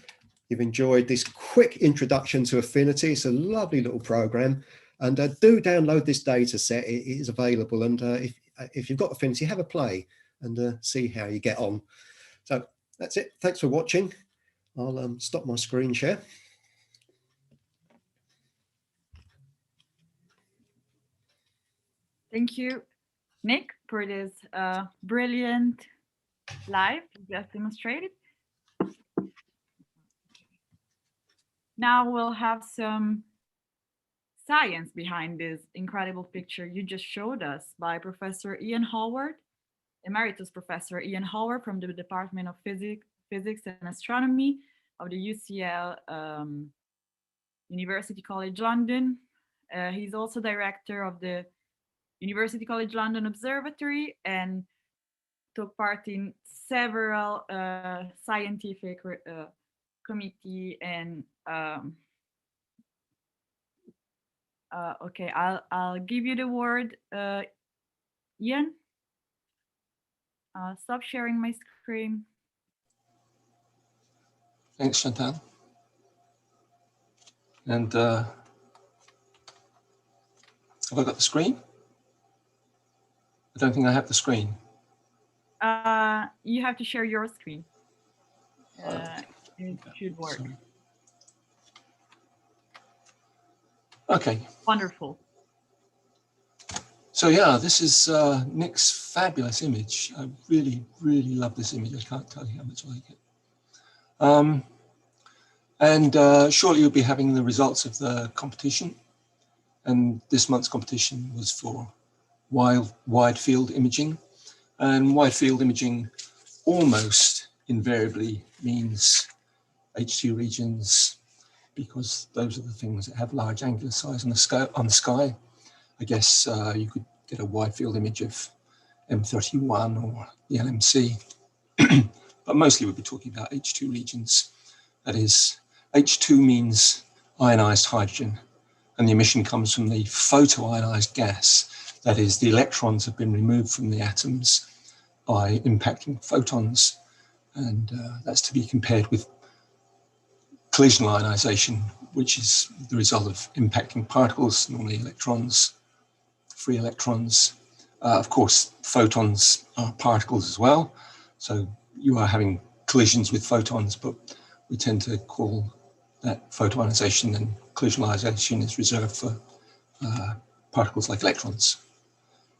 you've enjoyed this quick introduction to Affinity. It's a lovely little program, and do download this data set. It is available, and if you've got Affinity, have a play and see how you get on. So that's it. Thanks for watching. I'll stop my screen share. Thank you, Nick, for this brilliant live you just demonstrated. Now we'll have some science behind this incredible picture you just showed us by Professor Ian Howarth, Emeritus Professor Ian Howarth from the Department of Physics and Astronomy of the UCL University College London. He's also director of the University College London Observatory and took part in several scientific committee and okay, I'll give you the word, Ian. I'll stop sharing my screen. Thanks, Chantal. And have I got the screen? I don't think I have the screen. You have to share your screen. It should work. Sorry. Okay. Wonderful. So yeah, this is Nick's fabulous image. I really, really love this image. I can't tell you how much I like it. And shortly you'll be having the results of the competition. And this month's competition was for wide field imaging. And wide field imaging almost invariably means H2 regions, because those are the things that have large angular size on the sky. I guess you could get a wide field image of M31 or the LMC, but mostly we'll be talking about H2 regions. That is, H2 means ionized hydrogen, and the emission comes from the photoionized gas. That is, the electrons have been removed from the atoms by impacting photons, and that's to be compared with collisional ionization, which is the result of impacting particles, normally electrons, free electrons. Of course, photons are particles as well, so you are having collisions with photons, but we tend to call that photoionization, and collisional ionization is reserved for particles like electrons.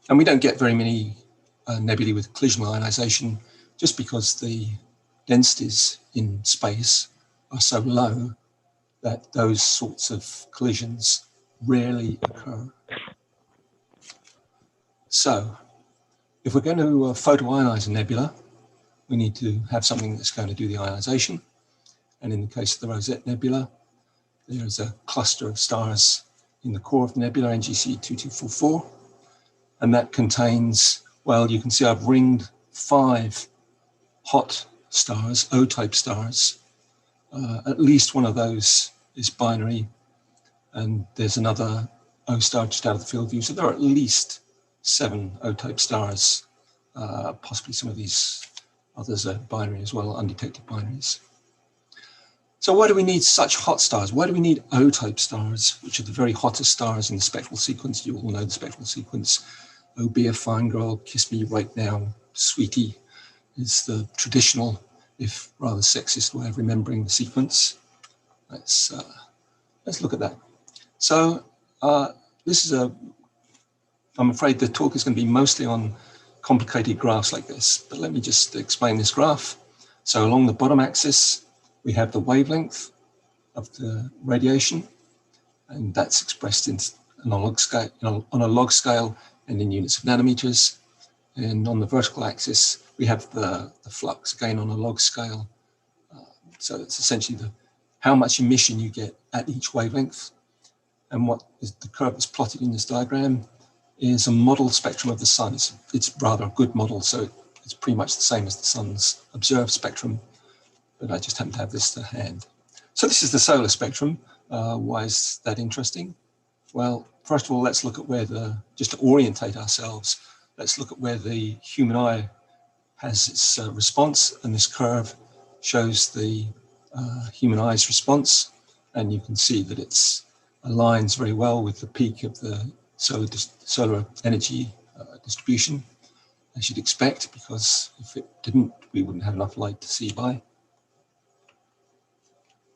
And we don't get very many nebulae with collisional ionization just because the densities in space are so low that those sorts of collisions rarely occur. So if we're going to photoionize a nebula, we need to have something that's going to do the ionization. And in the case of the Rosette Nebula, there is a cluster of stars in the core of the nebula, NGC 2244. And that contains, well, you can see I've ringed 5 hot stars, O-type stars. At least one of those is binary, and there's another O star just out of the field of view. So there are at least 7 O-type stars. Possibly some of these others are binary as well, undetected binaries. So why do we need such hot stars? Why do we need O-type stars, which are the very hottest stars in the spectral sequence? You all know the spectral sequence. Oh, be a fine girl, kiss me right now, sweetie, is the traditional, if rather sexist, way of remembering the sequence. Let's look at that. So this is I'm afraid the talk is going to be mostly on complicated graphs like this, but let me just explain this graph. So along the bottom axis, we have the wavelength of the radiation, and that's expressed in on a log scale and in units of nanometers. And on the vertical axis, we have the flux, again on a log scale. So it's essentially how much emission you get at each wavelength. And what is the curve that's plotted in this diagram is a model spectrum of the sun. It's rather a good model, so it's pretty much the same as the sun's observed spectrum, but I just happen to have this to hand. So this is the solar spectrum. Why is that interesting? Well, first of all, let's look at where just to orientate ourselves, let's look at where the human eye has its response, and this curve shows the human eye's response, and you can see that it aligns very well with the peak of the solar energy distribution, as you'd expect, because if it didn't, we wouldn't have enough light to see by.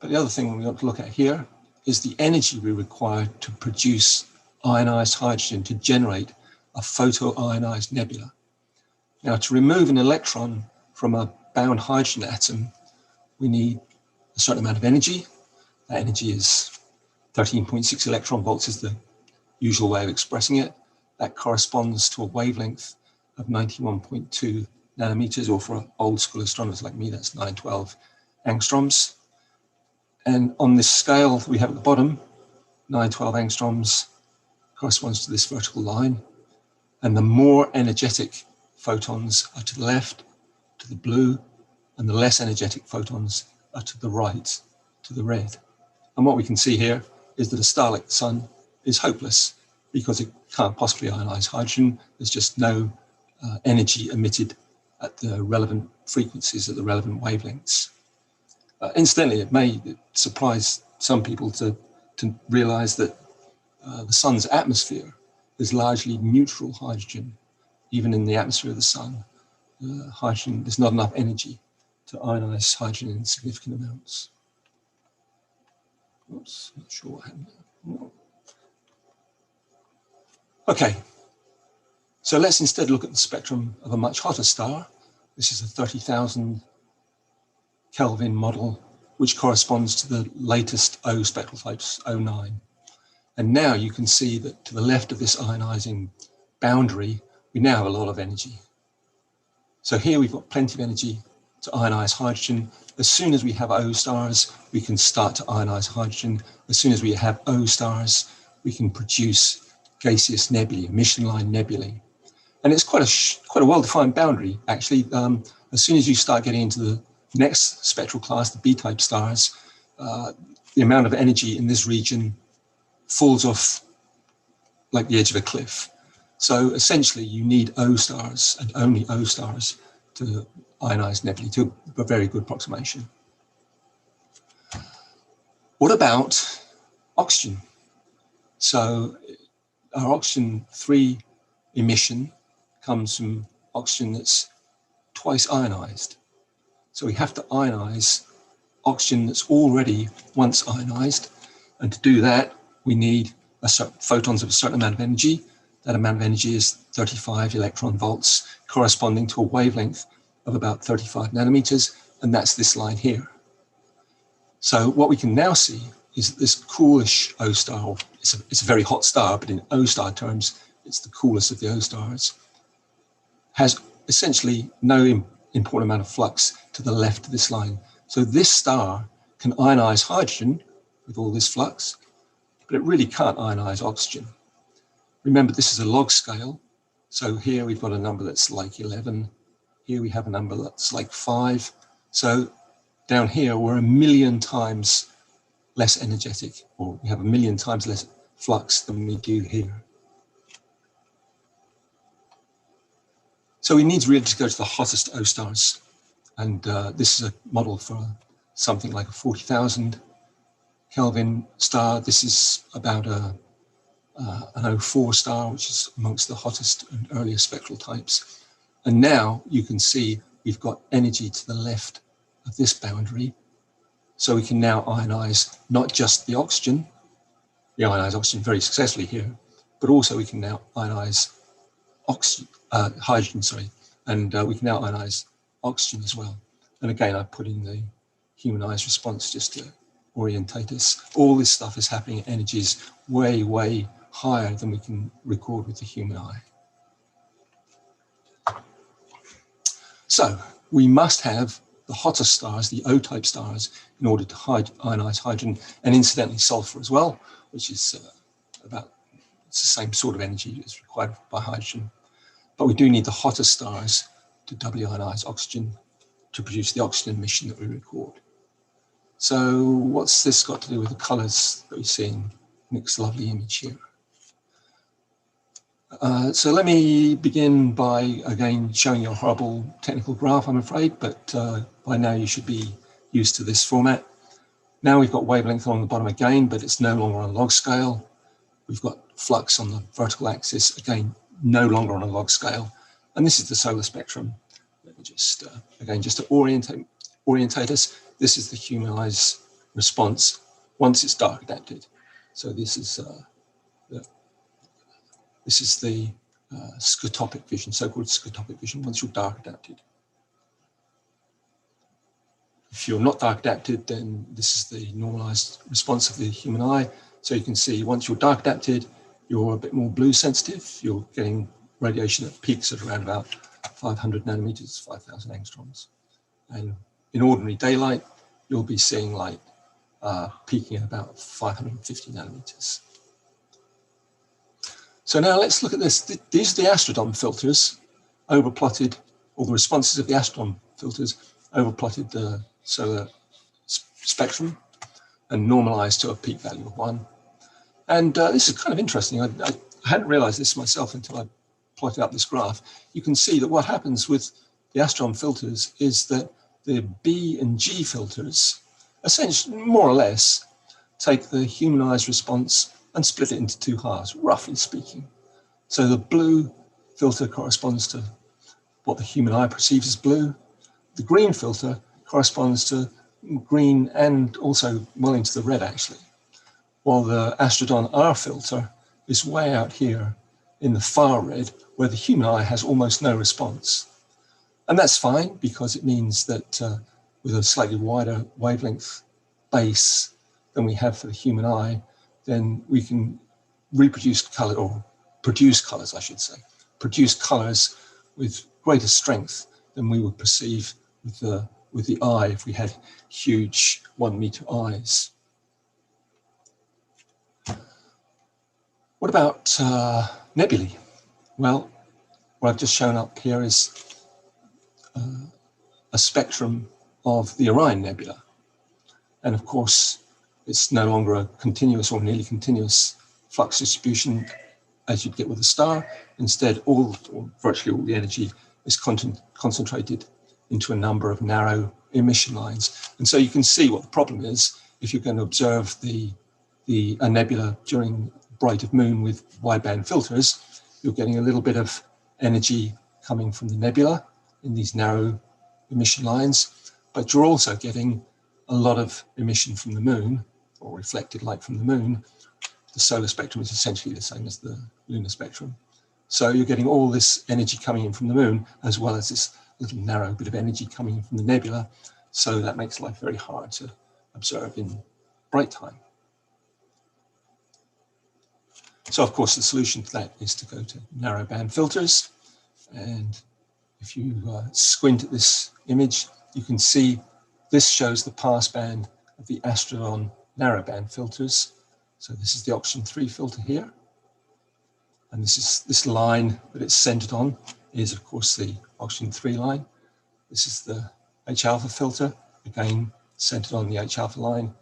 But the other thing we want to look at here is the energy we require to produce ionized hydrogen to generate a photoionized nebula. Now, to remove an electron from a bound hydrogen atom, we need a certain amount of energy. That energy is 13.6 electron volts is the usual way of expressing it. That corresponds to a wavelength of 91.2 nanometers, or for old school astronomers like me, that's 912 angstroms. And on this scale we have at the bottom, 912 angstroms corresponds to this vertical line. And the more energetic photons are to the left, to the blue, and the less energetic photons are to the right, to the red. And what we can see here is that a star like the sun is hopeless because it can't possibly ionize hydrogen. There's just no energy emitted at the relevant frequencies, at the relevant wavelengths. Incidentally, it may surprise some people to realize that the sun's atmosphere is largely neutral hydrogen. Even in the atmosphere of the sun, hydrogen, there's not enough energy to ionize hydrogen in significant amounts. Oops, not sure what happened there. Okay, so let's instead look at the spectrum of a much hotter star. This is a 30,000 Kelvin model, which corresponds to the latest O spectral types, O9. And now you can see that to the left of this ionizing boundary, we now have a lot of energy. So here we've got plenty of energy to ionize hydrogen. As soon as we have O stars, we can start to ionize hydrogen. As soon as we have O stars, we can produce gaseous nebulae, emission line nebulae. And it's quite a well-defined boundary, actually. As soon as you start getting into the next spectral class, the B-type stars, the amount of energy in this region falls off like the edge of a cliff. So essentially, you need O stars and only O stars to ionize nebulae, to a very good approximation. What about oxygen? So our oxygen 3 emission comes from oxygen that's twice ionized. So we have to ionize oxygen that's already once ionized. And to do that, we need photons of a certain amount of energy. That amount of energy is 35 electron volts, corresponding to a wavelength of about 35 nanometers. And that's this line here. So what we can now see is that this coolish O star, it's a very hot star, but in O star terms, it's the coolest of the O stars, has essentially no important amount of flux to the left of this line. So this star can ionize hydrogen with all this flux, but it really can't ionize oxygen. Remember, this is a log scale. So here we've got a number that's like 11. Here we have a number that's like 5. So down here, we're 1,000,000 times less energetic, or we have 1,000,000 times less flux than we do here. So we need really to go to the hottest O stars. And this is a model for something like a 40,000 Kelvin star. This is about an O4 star, which is amongst the hottest and earliest spectral types. And now you can see we've got energy to the left of this boundary. So we can now ionize not just the oxygen, we ionize oxygen very successfully here, but also we can now ionize hydrogen, and we can now ionize oxygen as well. And again, I put in the human eye's response just to orientate us. All this stuff is happening at energies way, way higher than we can record with the human eye. So we must have the hotter stars, the O-type stars, in order to ionize hydrogen, and incidentally sulfur as well, which is it's the same sort of energy as required by hydrogen. But we do need the hotter stars to doubly ionize oxygen to produce the oxygen emission that we record. So what's this got to do with the colors that we see in Nik's lovely image here? So let me begin by, again, showing you a horrible technical graph, I'm afraid, but by now you should be used to this format. Now we've got wavelength on the bottom again, but it's no longer on a log scale. We've got flux on the vertical axis, again, no longer on a log scale. And this is the solar spectrum. Let me just, again, just to orientate us, this is the humanized response once it's dark adapted. So this is the scotopic vision, so-called scotopic vision, once you're dark adapted. If you're not dark adapted, then this is the normalized response of the human eye. So you can see once you're dark adapted, you're a bit more blue sensitive. You're getting radiation at peaks at around about 500 nanometers, 5,000 angstroms. And in ordinary daylight, you'll be seeing light peaking at about 550 nanometers. So now let's look at this. These are the Astrodome filters overplotted, or the responses of the Astrodome filters overplotted the solar spectrum and normalized to a peak value of 1. And this is kind of interesting. I hadn't realized this myself until I plotted up this graph. You can see that what happens with the Astrodome filters is that the B and G filters, essentially, more or less, take the humanized response and split it into 2 halves, roughly speaking. So the blue filter corresponds to what the human eye perceives as blue. The green filter corresponds to green and also well into the red, actually. While the Astrodome R filter is way out here in the far red, where the human eye has almost no response. And that's fine, because it means that with a slightly wider wavelength base than we have for the human eye, then we can reproduce color, or produce colors, I should say, produce colors with greater strength than we would perceive with the eye if we had huge 1 meter eyes. What about nebulae? Well, what I've just shown up here is a spectrum of the Orion Nebula. And of course, it's no longer a continuous or nearly continuous flux distribution as you'd get with a star. Instead, or virtually all the energy is concentrated into a number of narrow emission lines. And so you can see what the problem is if you're going to observe a nebula during bright of moon with wideband filters. You're getting a little bit of energy coming from the nebula in these narrow emission lines, but you're also getting a lot of emission from the moon, or reflected light from the moon. The solar spectrum is essentially the same as the lunar spectrum. So you're getting all this energy coming in from the moon, as well as this little narrow bit of energy coming in from the nebula. So that makes life very hard to observe in bright time. So of course, the solution to that is to go to narrowband filters. And if you squint at this image, you can see this shows the passband of the Astrodome narrowband filters. So this is the oxygen 3 filter here. And this line that it's centered on is, of course, the oxygen 3 line. This is the H-alpha filter, again, centered on the H-alpha line.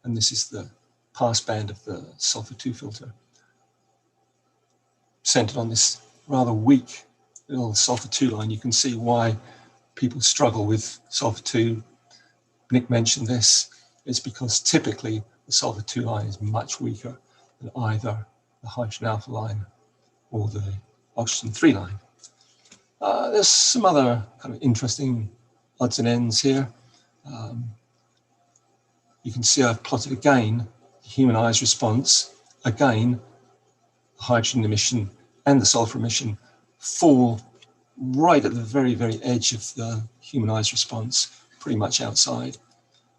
And this is the passband of the sulfur 2 filter, centered on this rather weak little sulfur 2 line. You can see why people struggle with sulfur 2. Nik mentioned this. It's because typically the sulfur 2 line is much weaker than either the hydrogen alpha line or the oxygen 3 line. There's some other kind of interesting odds and ends here. You can see I've plotted again the human eye's response. Again, the hydrogen emission and the sulfur emission fall right at the very, very edge of the human eye's response, pretty much outside.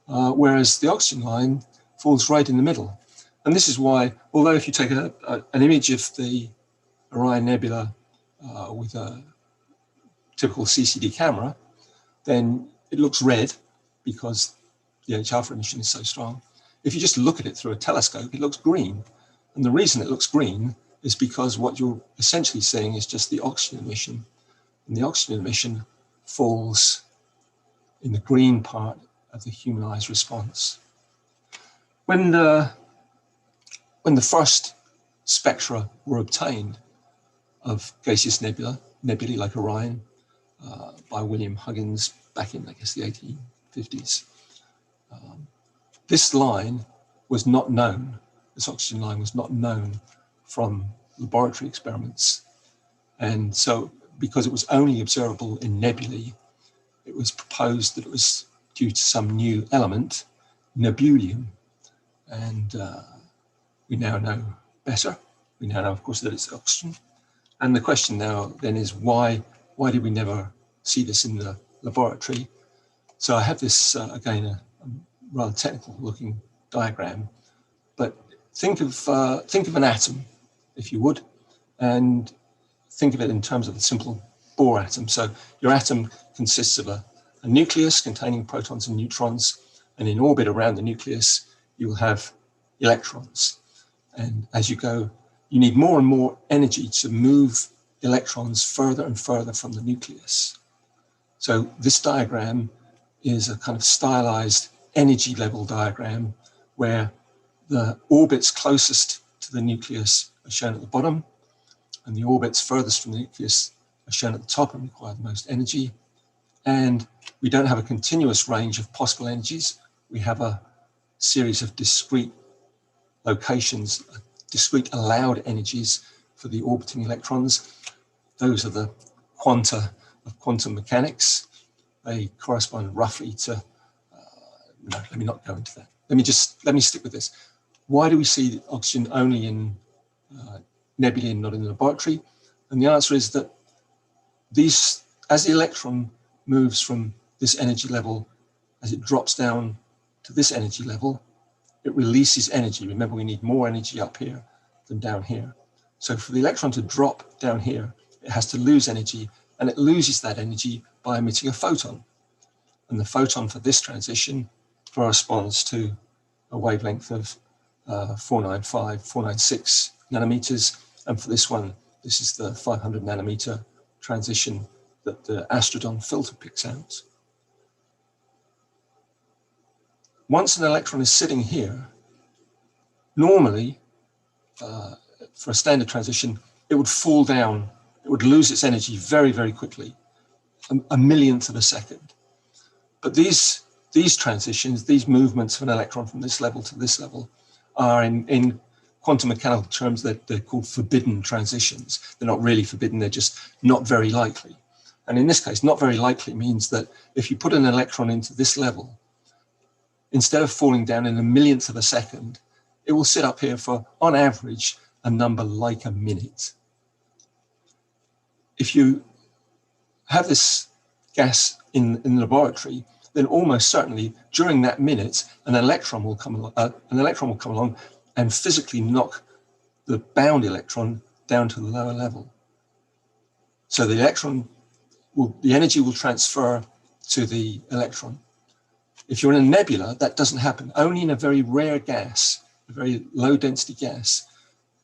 Whereas the oxygen line falls right in the middle. And this is why, although if you take an image of the Orion Nebula with a typical CCD camera, then it looks red because the H-alpha emission is so strong. If you just look at it through a telescope, it looks green. And the reason it looks green is because what you're essentially seeing is just the oxygen emission. And the oxygen emission falls in the green part of the humanized response. When the first spectra were obtained of gaseous nebulae like Orion by William Huggins back in, I guess, the 1850s, this line was not known, this oxygen line was not known from laboratory experiments. And so, because it was only observable in nebulae, it was proposed that it was due to some new element, nebulium. And we now know better. We now know, of course, that it's oxygen. And the question now then is why did we never see this in the laboratory? So I have this, again, a rather technical looking diagram, but think of an atom, if you would, and think of it in terms of the simple Bohr atom. So your atom consists of a nucleus containing protons and neutrons, and in orbit around the nucleus, you will have electrons. And as you go, you need more and more energy to move electrons further and further from the nucleus. So this diagram is a kind of stylized energy level diagram where the orbits closest to the nucleus are shown at the bottom, and the orbits furthest from the nucleus are shown at the top and require the most energy. And we don't have a continuous range of possible energies. We have a series of discrete locations, discrete allowed energies for the orbiting electrons. Those are the quanta of quantum mechanics. They correspond roughly to, no, let me not go into that. Let me stick with this. Why do we see oxygen only in nebulae and not in the laboratory? And the answer is that as the electron moves from this energy level, as it drops down to this energy level, it releases energy. Remember, we need more energy up here than down here. So for the electron to drop down here, it has to lose energy, and it loses that energy by emitting a photon. And the photon for this transition corresponds to a wavelength of 496 nanometers. And for this one, this is the 500 nanometer transition that the Astrodon filter picks out. Once an electron is sitting here, normally, for a standard transition, it would fall down, it would lose its energy very, very quickly, a millionth of a second. But these transitions, these movements of an electron from this level to this level are in quantum mechanical terms, they're called forbidden transitions. They're not really forbidden, they're just not very likely. And in this case, not very likely means that if you put an electron into this level, instead of falling down in a millionth of a second, it will sit up here for, on average, a number like a minute. If you have this gas in the laboratory, then almost certainly during that minute, an electron will come along and physically knock the bound electron down to the lower level. So the energy will transfer to the electron. If you're in a nebula, that doesn't happen. Only in a very rare gas, a very low density gas,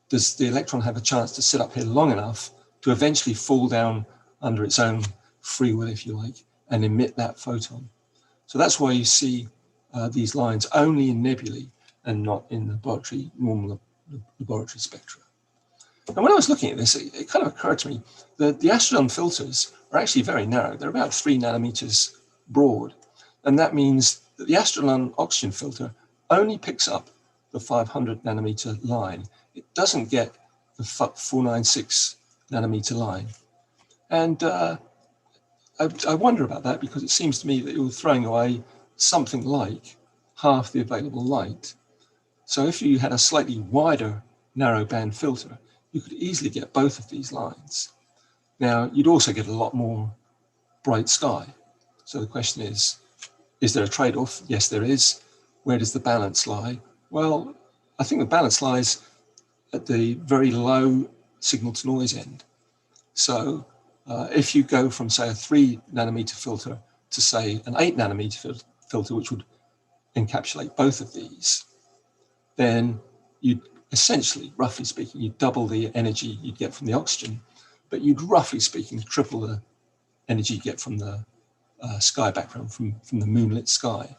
does the electron have a chance to sit up here long enough to eventually fall down under its own free will, if you like, and emit that photon. So that's why you see these lines only in nebulae and not in the normal laboratory spectra. And when I was looking at this, it kind of occurred to me that the Astrodon filters are actually very narrow. They're about 3 nanometers broad. And that means that the Astrodon oxygen filter only picks up the 500 nanometer line. It doesn't get the 496 nanometer line. And I wonder about that, because it seems to me that you're throwing away something like half the available light. So if you had a slightly wider narrowband filter, you could easily get both of these lines. Now, you'd also get a lot more bright sky. So the question is there a trade-off? Yes, there is. Where does the balance lie? Well, I think the balance lies at the very low signal to noise end. So if you go from, say, a 3 nanometer filter to say an 8 nanometer filter, which would encapsulate both of these, then you'd essentially, roughly speaking, you'd double the energy you'd get from the oxygen, but you'd roughly speaking triple the energy you get from the sky background, from the moonlit sky.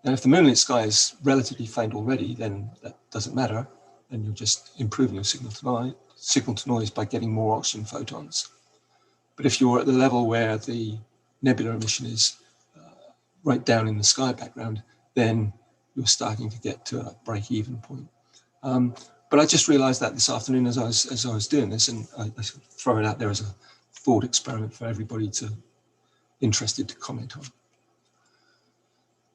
And if the moonlit sky is relatively faint already, then that doesn't matter, and you're just improving your signal to noise by getting more oxygen photons. But if you're at the level where the nebular emission is right down in the sky background, then you're starting to get to a break-even point. But I just realized that this afternoon as I was doing this, and I throw it out there as a thought experiment for everybody interested to comment on.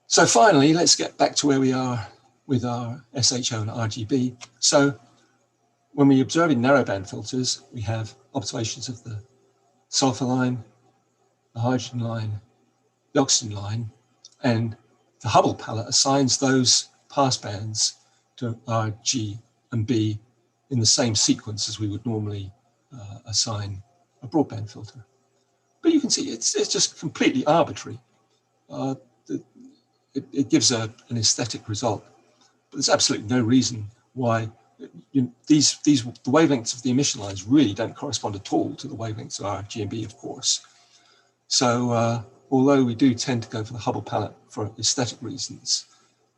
So finally, let's get back to where we are with our SHO and RGB. So when we observe in narrowband filters, we have observations of the sulfur line, the hydrogen line, the oxygen line, and the Hubble palette assigns those passbands to R, G, and B in the same sequence as we would normally assign a broadband filter. But you can see it's just completely arbitrary. It gives an aesthetic result, but there's absolutely no reason why the wavelengths of the emission lines really don't correspond at all to the wavelengths of R, G, and B, of course. So although we do tend to go for the Hubble palette for aesthetic reasons,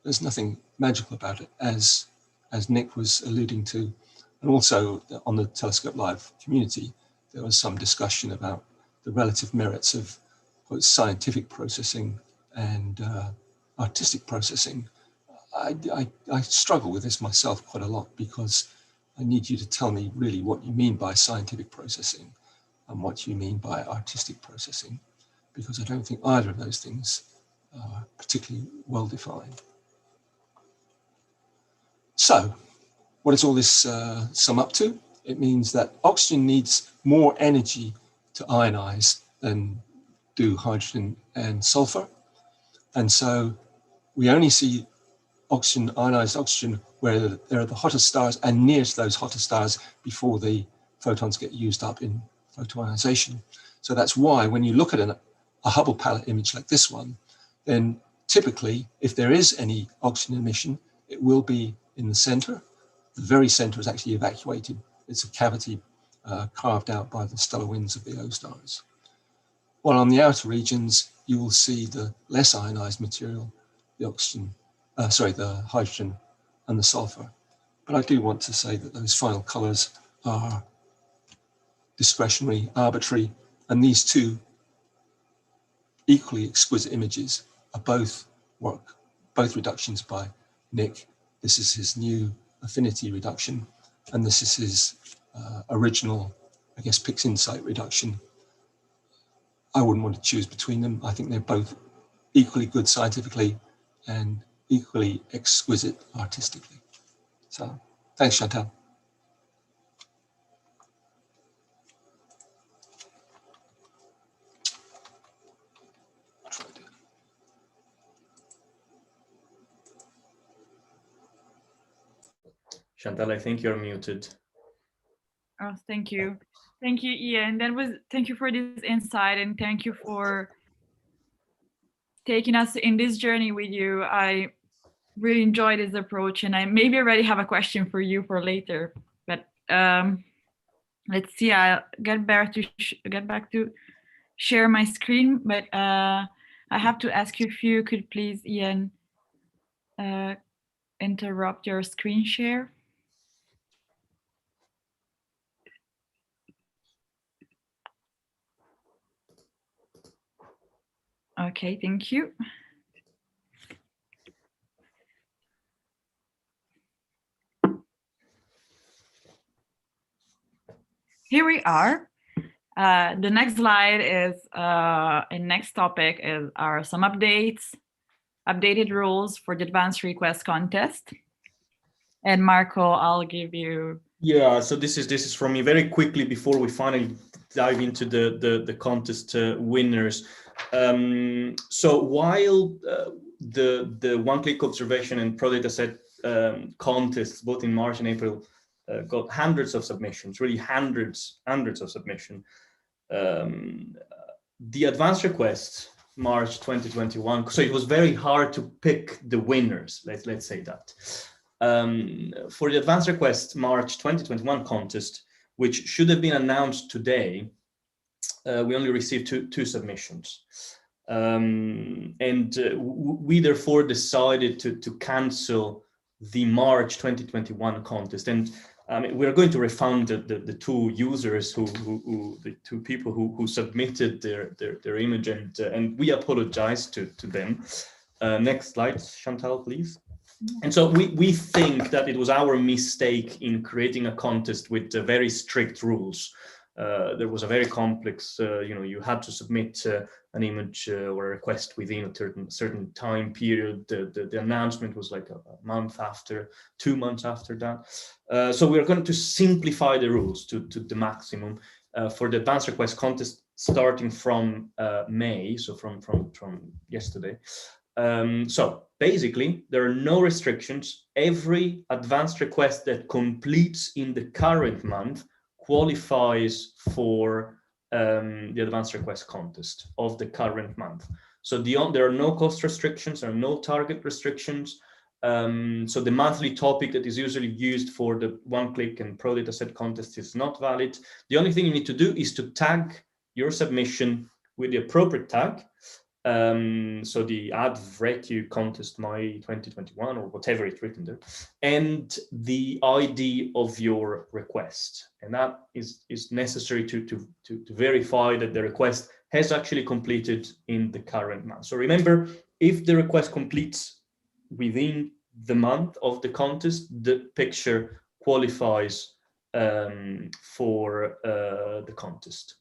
there's nothing magical about it, as Nik was alluding to. And also on the Telescope Live community, there was some discussion about the relative merits of both scientific processing and artistic processing. I struggle with this myself quite a lot, because I need you to tell me really what you mean by scientific processing and what you mean by artistic processing, because I don't think either of those things are particularly well defined. So what does all this sum up to? It means that oxygen needs more energy to ionize than do hydrogen and sulfur. And so we only see oxygen, ionized oxygen, where there are the hottest stars and near to those hottest stars before the photons get used up in photoionization. So that's why when you look at a Hubble palette image like this one, then typically, if there is any oxygen emission, it will be in the center. The very center is actually evacuated. It's a cavity carved out by the stellar winds of the O stars. While on the outer regions, you will see the less ionized material, the oxygen, the hydrogen and the sulfur. But I do want to say that those final colors are discretionary, arbitrary, and these two equally exquisite images are both reductions by Nik. This is his new affinity reduction, and this is his original, I guess, PixInsight reduction. I wouldn't want to choose between them. I think they're both equally good scientifically and equally exquisite artistically. So thanks, Chantal. Chantal, I think you're muted. Oh, thank you. Thank you, Ian. Thank you for this insight, and thank you for taking us in this journey with you. I really enjoyed this approach, and I maybe already have a question for you for later, but let's see. I'll get back to share my screen, but I have to ask you if you could please, Ian, interrupt your screen share. Okay, thank you. Here we are. The next slide is, and next topic are some updated rules for the advanced request contest. And Marco, I'll give you. Yeah, so this is from me very quickly before we finally dive into the contest winners. So while the one-click observation and pro data set contests, both in March and April, got hundreds of submissions, really hundreds of submissions. The advanced request March 2021. So it was very hard to pick the winners. Let's say that. For the advanced request March 2021 contest, which should have been announced today, we only received two submissions. We therefore decided to cancel the March 2021 contest. And we're going to refund the two users the two people who submitted their image, and we apologize to them. Next slide, Chantal, please. And so we think that it was our mistake in creating a contest with very strict rules. There was a very complex, you had to submit an image or a request within a certain time period. The announcement was like a month after, 2 months after that. So we're going to simplify the rules to the maximum for the advanced request contest starting from May, so from yesterday. So basically, there are no restrictions. Every advanced request that completes in the current month qualifies for the advanced request contest of the current month. So there are no cost restrictions, there are no target restrictions. So the monthly topic that is usually used for the one-click and pro dataset contest is not valid. The only thing you need to do is to tag your submission with the appropriate tag. So the AdVreQ contest my 2021 or whatever it's written there, and the ID of your request, and that is necessary to verify that the request has actually completed in the current month. So remember, if the request completes within the month of the contest, the picture qualifies for the contest.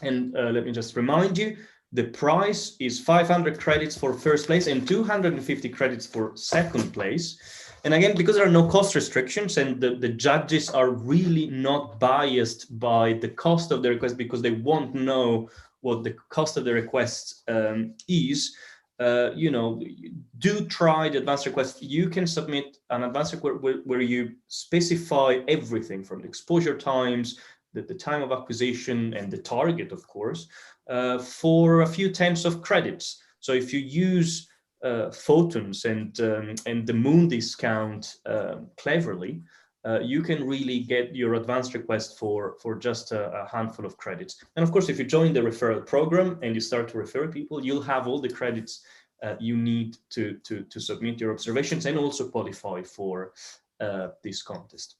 And let me just remind you, the prize is 500 credits for first place and 250 credits for second place. And again, because there are no cost restrictions and the judges are really not biased by the cost of the request because they won't know what the cost of the request is, do try the advanced request. You can submit an advanced request where you specify everything from the exposure times, the time of acquisition, and the target, of course, for a few tens of credits. So if you use photons and the moon discount cleverly, you can really get your advanced request for just a handful of credits. And of course, if you join the referral program and you start to refer people, you'll have all the credits you need to submit your observations and also qualify for this contest.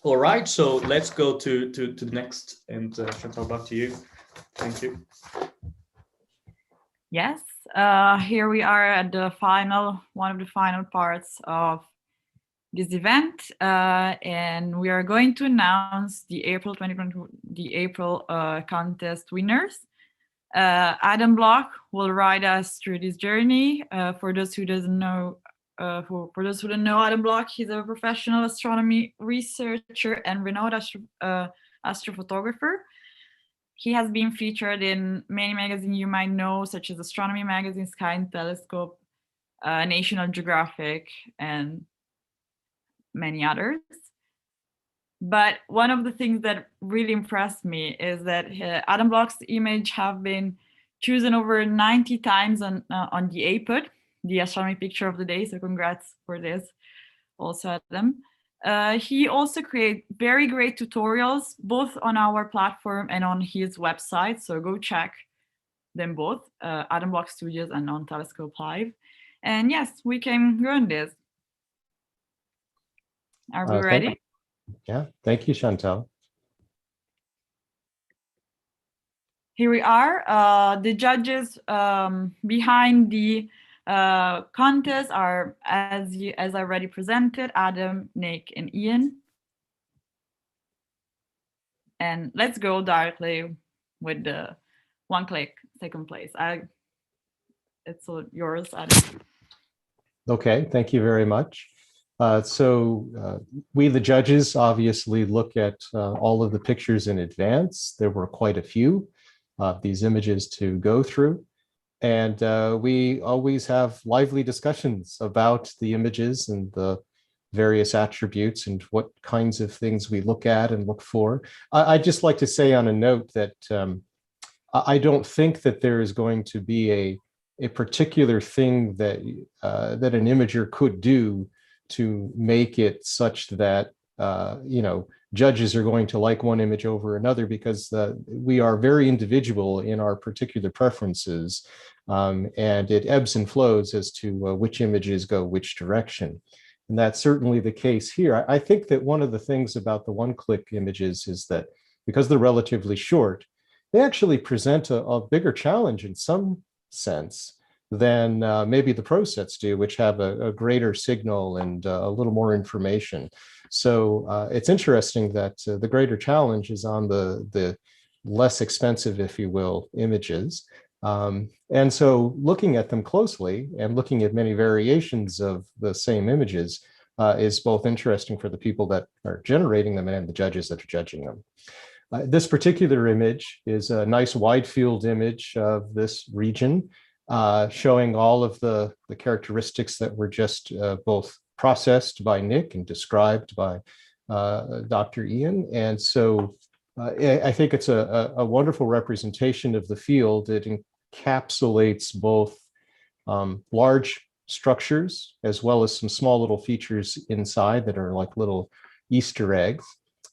All right, so let's go to the next, and Chantal, back to you. Thank you. Yes, here we are at the one of the final parts of this event, and we are going to announce the April 2020 contest winners. Adam Block will ride us through this journey. For those who don't know Adam Block, he's a professional astronomy researcher and renowned astrophotographer. He has been featured in many magazines you might know, such as Astronomy Magazine, Sky and Telescope, National Geographic, and many others. But one of the things that really impressed me is that Adam Block's image have been chosen over 90 times on the APUD, the Astronomy Picture of the Day. So congrats for this, also Adam. He also creates very great tutorials, both on our platform and on his website. So go check them both, Adam Block Studios and on Telescope Live. And yes, we can run this. Are we ready? Yeah, thank you, Chantal. Here we are. The judges behind the contest are, as I already presented, Adam, Nik, and Ian. And let's go directly with the one-click second place. It's all yours, Adam. Okay, thank you very much. We, the judges, obviously look at all of the pictures in advance. There were quite a few of these images to go through. And we always have lively discussions about the images and the various attributes and what kinds of things we look at and look for. I'd just like to say on a note that I don't think that there is going to be a particular thing that that an imager could do to make it such that judges are going to like one image over another, because we are very individual in our particular preferences, and it ebbs and flows as to which images go which direction. And that's certainly the case here. I think that one of the things about the one-click images is that because they're relatively short, they actually present a bigger challenge in some sense than maybe the pro sets do, which have a greater signal and a little more information. So it's interesting that the greater challenge is on the less expensive, if you will, images. And so looking at them closely and looking at many variations of the same images is both interesting for the people that are generating them and the judges that are judging them. This particular image is a nice wide field image of this region, showing all of the characteristics that were just both processed by Nik and described by Dr. Ian. And so I think it's a wonderful representation of the field. It encapsulates both large structures as well as some small little features inside that are like little Easter eggs.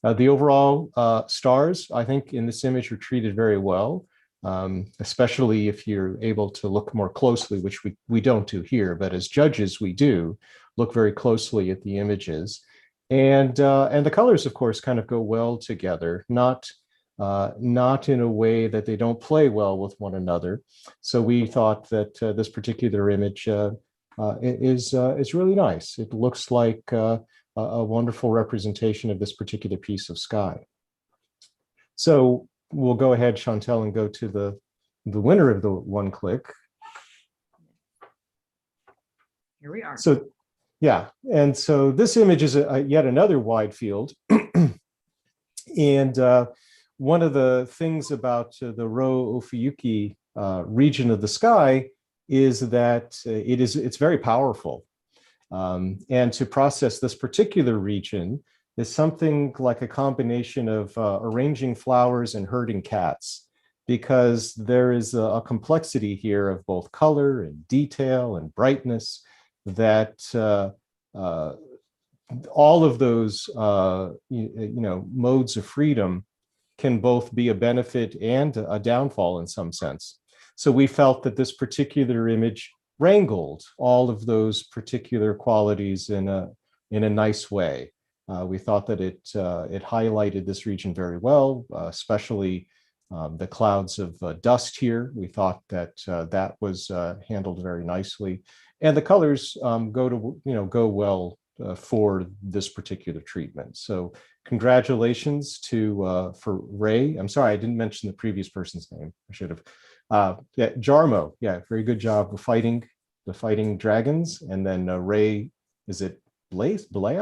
The overall stars, I think, in this image are treated very well, especially if you're able to look more closely, which we don't do here, but as judges, we do look very closely at the images. And the colors, of course, kind of go well together, not in a way that they don't play well with one another. So we thought that this particular image is really nice. It looks like a wonderful representation of this particular piece of sky. So we'll go ahead, Chantel, and go to the winner of the one click. Here we are. So yeah, and so this image is yet another wide field. And one of the things about the Rho Ophiuchi region of the sky is that it's very powerful. And to process this particular region is something like a combination of arranging flowers and herding cats, because there is a complexity here of both color and detail and brightness that all of those modes of freedom can both be a benefit and a downfall in some sense. So we felt that this particular image wrangled all of those particular qualities in a nice way. We thought that it highlighted this region very well, especially the clouds of dust here. We thought that that was handled very nicely, and the colors go well for this particular treatment. So congratulations for Ray. I'm sorry, I didn't mention the previous person's name. I should have. Yeah, Jarmo. Yeah, very good job of fighting dragons. And then Ray, is it Blas? No,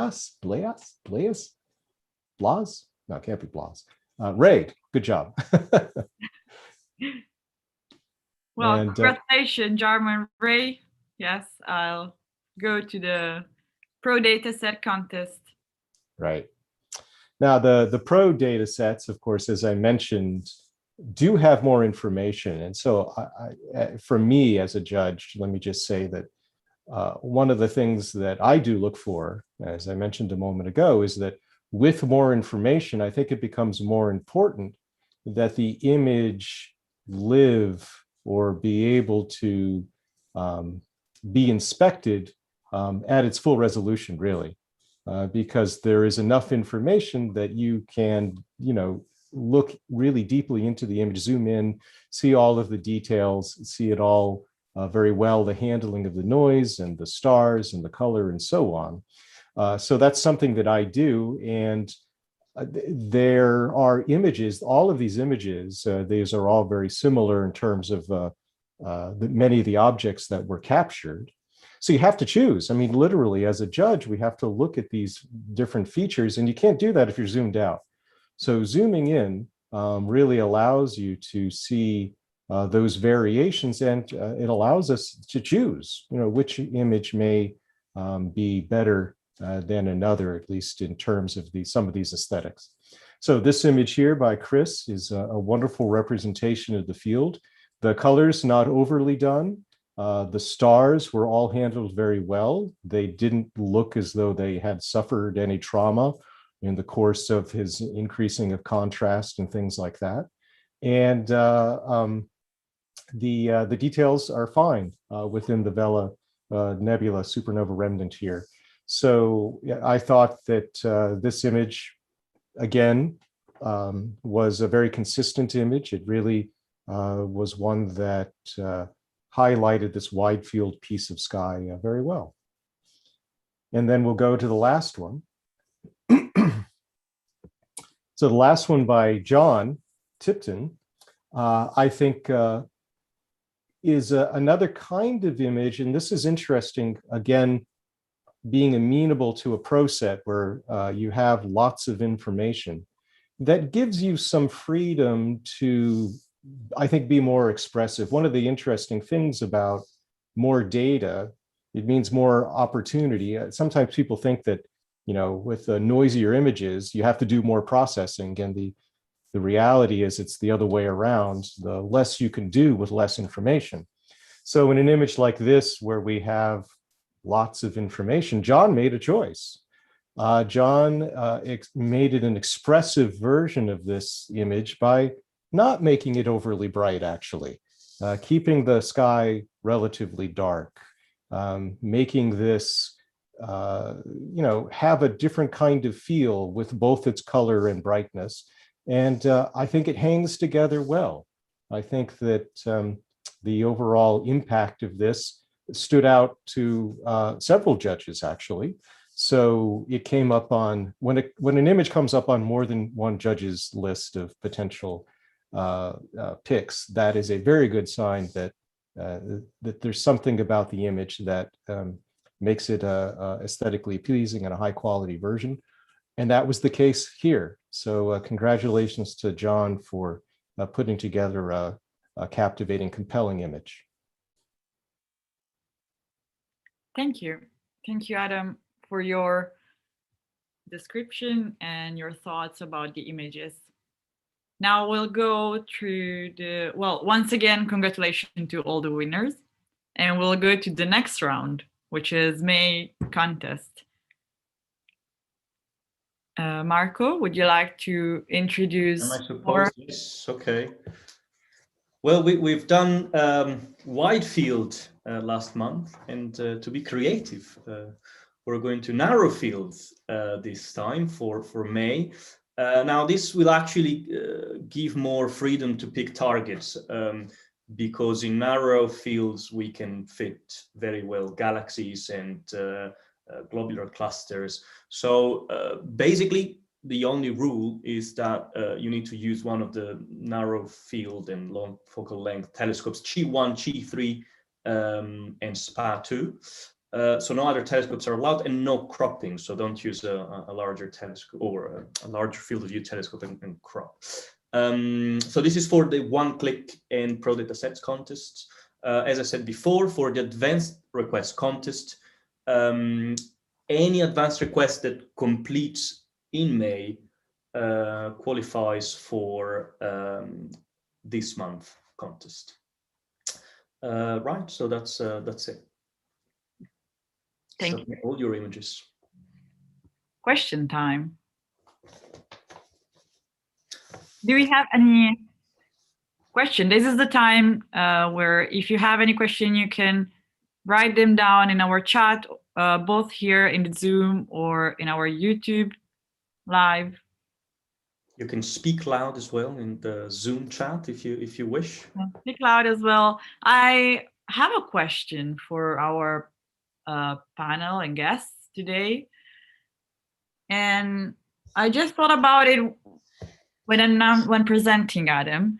it can't be Blas. Ray, good job. Well, and, congratulations, Jarmo and Ray. Yes, I'll go to the pro data set contest. Right. Now, the pro data sets, of course, as I mentioned, do have more information. And so for me as a judge, let me just say that one of the things that I do look for, as I mentioned a moment ago, is that with more information, I think it becomes more important that the image live or be able to be inspected at its full resolution, really, because there is enough information that you can, look really deeply into the image, zoom in, see all of the details, see it all very well, the handling of the noise and the stars and the color and so on. So that's something that I do. And there are images, all of these images, these are all very similar in terms of many of the objects that were captured. So you have to choose. I mean, literally, as a judge, we have to look at these different features, and you can't do that if you're zoomed out. So zooming in really allows you to see those variations, and it allows us to choose, which image may be better than another, at least in terms of some of these aesthetics. So this image here by Chris is a wonderful representation of the field. The colors not overly done. The stars were all handled very well. They didn't look as though they had suffered any trauma in the course of his increasing of contrast and things like that. And the details are fine within the Vela Nebula supernova remnant here. So yeah, I thought that this image, again, was a very consistent image. It really was one that highlighted this wide field piece of sky very well. And then we'll go to the last one. So the last one by John Tipton, I think is another kind of image. And this is interesting, again, being amenable to a pro set where you have lots of information that gives you some freedom to, I think, be more expressive. One of the interesting things about more data, it means more opportunity. Sometimes people think that, you know, with noisier images, you have to do more processing. And the reality is it's the other way around. The less you can do with less information. So in an image like this, where we have lots of information, John made a choice. John made it an expressive version of this image by not making it overly bright, actually, keeping the sky relatively dark, making this, you know, have a different kind of feel with both its color and brightness. And I think it hangs together well. I think that the overall impact of this stood out to several judges, actually. So it came up on, when an image comes up on more than one judge's list of potential picks, that is a very good sign that that there's something about the image that makes it aesthetically pleasing and a high quality version. And that was the case here. So congratulations to John for putting together a captivating, compelling image. Thank you. Thank you, Adam, for your description and your thoughts about the images. Now we'll go through the, well, once again, congratulations to all the winners. And we'll go to the next round, which is May contest. Marco, would you like to introduce? Am I supposed? Yes, okay. Well, we've done wide field last month, and to be creative, we're going to narrow fields this time for May. Now, this will actually give more freedom to pick targets, because in narrow fields we can fit very well galaxies and globular clusters. So basically, the only rule is that you need to use one of the narrow field and long focal length telescopes, Chi1, Chi3, and SPA2. So no other telescopes are allowed, and no cropping. So don't use a larger telescope or a larger field of view telescope and crop. So this is for the one-click and pro data sets contest. As I said before, for the advanced request contest, any advanced request that completes in May qualifies for this month contest. Right, so that's it. Thank Submit all your images. Question time. Do we have any question? This is the time where if you have any question, you can write them down in our chat, both here in the Zoom or in our YouTube live. You can speak loud as well in the Zoom chat if you wish. Speak loud as well. I have a question for our panel and guests today, and I just thought about it when presenting Adam,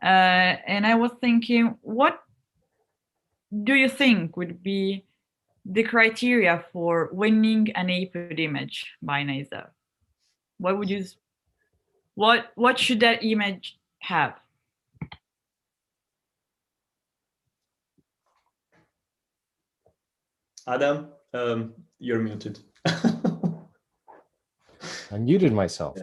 and I was thinking, what do you think would be the criteria for winning an APOD image by NASA? What should that image have? Adam, you're muted. I muted myself.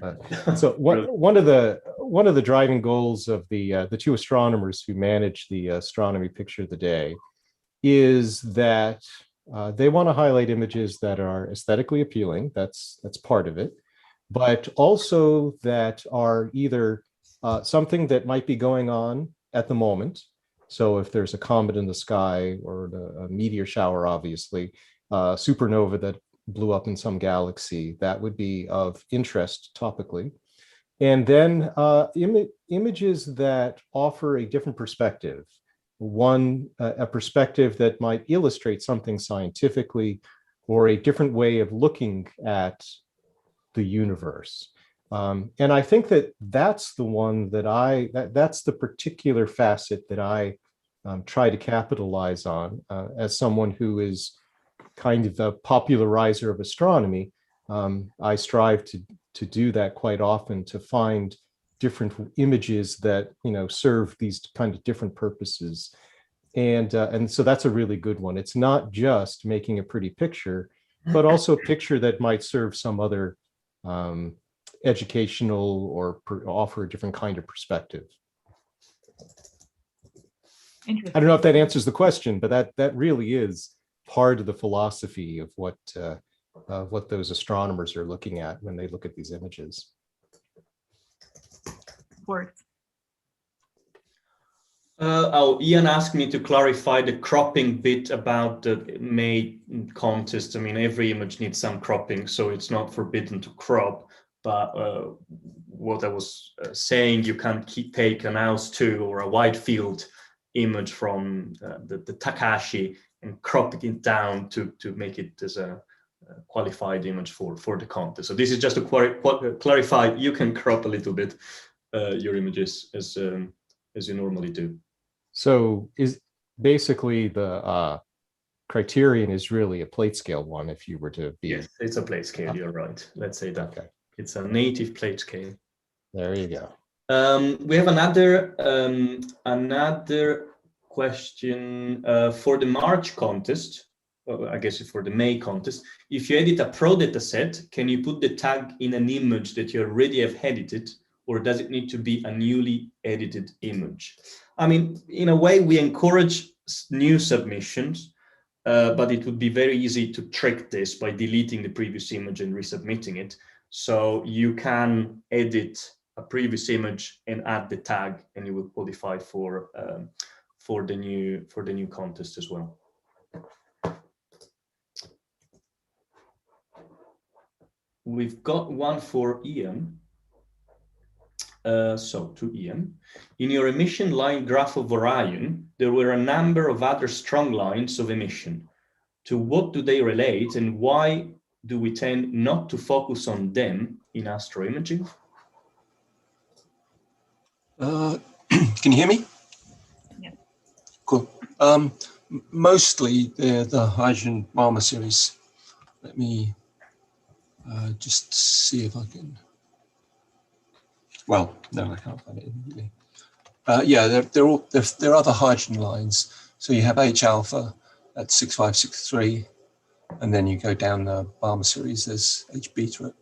So one of the driving goals of the two astronomers who manage the astronomy picture of the day is that they want to highlight images that are aesthetically appealing. That's part of it, but also that are either something that might be going on at the moment. So if there's a comet in the sky or a meteor shower, obviously, supernova that blew up in some galaxy, that would be of interest topically. And then images that offer a different perspective, a perspective that might illustrate something scientifically or a different way of looking at the universe. And I think that's the one that's the particular facet that I try to capitalize on as someone who is kind of a popularizer of astronomy. I strive to do that quite often, to find different images that serve these kind of different purposes. And so that's a really good one. It's not just making a pretty picture, but also a picture that might serve some other educational or offer a different kind of perspective. I don't know if that answers the question, but that really is part of the philosophy of what those astronomers are looking at when they look at these images. Ian asked me to clarify the cropping bit about the May contest. I mean, every image needs some cropping, so it's not forbidden to crop. But what I was saying, you can take an house 2 or a wide field image from the Takashi and crop it down to make it as a qualified image for the contest. So this is just to clarify, you can crop a little bit your images as you normally do. So is basically the criterion is really a plate scale one, if you were to be. Yes, it's a plate scale, you're right. Let's say that. Okay. It's a native plate scale. There you go. We have another question for the March contest. Well, I guess for the May contest. If you edit a pro data set, can you put the tag in an image that you already have edited, or does it need to be a newly edited image? I mean, in a way, we encourage new submissions, but it would be very easy to trick this by deleting the previous image and resubmitting it. So you can edit a previous image and add the tag, and you will qualify for the new contest as well. We've got one for Ian. So to Ian, in your emission line graph of Orion, there were a number of other strong lines of emission. To what do they relate, and why do we tend not to focus on them in astroimaging? Can you hear me? Yeah. Cool. Mostly they're the hydrogen Balmer series. Let me just see if I can. Well, no, I can't find it immediately. Yeah, there are other hydrogen lines. So you have H alpha at 6563, and then you go down the Balmer series. There's H beta at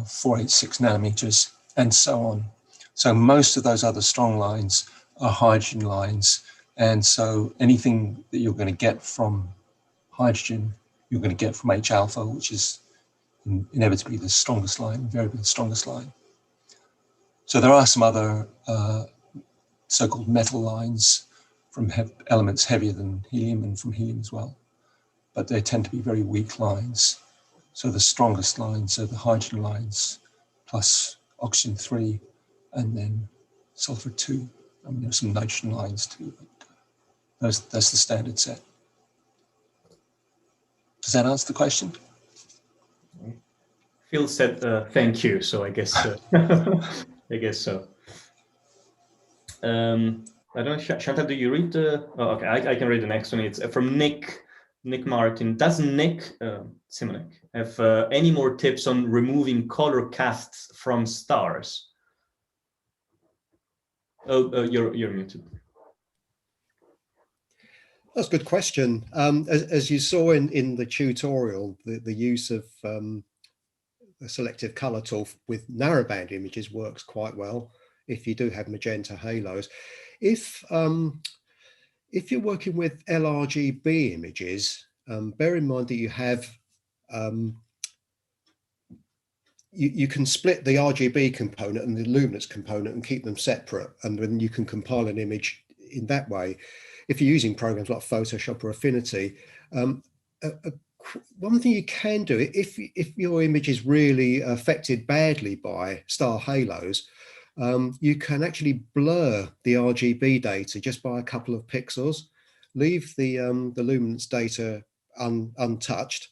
486 nanometers, and so on. So most of those other strong lines are hydrogen lines, and so anything that you're going to get from hydrogen, you're going to get from H alpha, which is inevitably the strongest line, invariably the strongest line. So there are some other so-called metal lines from elements heavier than helium and from helium as well, but they tend to be very weak lines. So the strongest lines are the hydrogen lines plus oxygen 3 and then sulfur 2. I mean, there's some nitrogen lines too, but that's the standard set. Does that answer the question? Phil said thank you, so I guess I guess so. I don't know, Chantal, do you read the? Oh, okay, I can read the next one. It's from Nik Martin. Does Nik Szymanek have any more tips on removing color casts from stars? Oh, you're muted. That's a good question. As you saw in the tutorial, the use of selective color tool with narrowband images works quite well if you do have magenta halos. If you're working with LRGB images, bear in mind that you have you can split the RGB component and the luminance component and keep them separate, and then you can compile an image in that way. If you're using programs like Photoshop or Affinity, one thing you can do, if your image is really affected badly by star halos, you can actually blur the RGB data just by a couple of pixels, leave the luminance data untouched,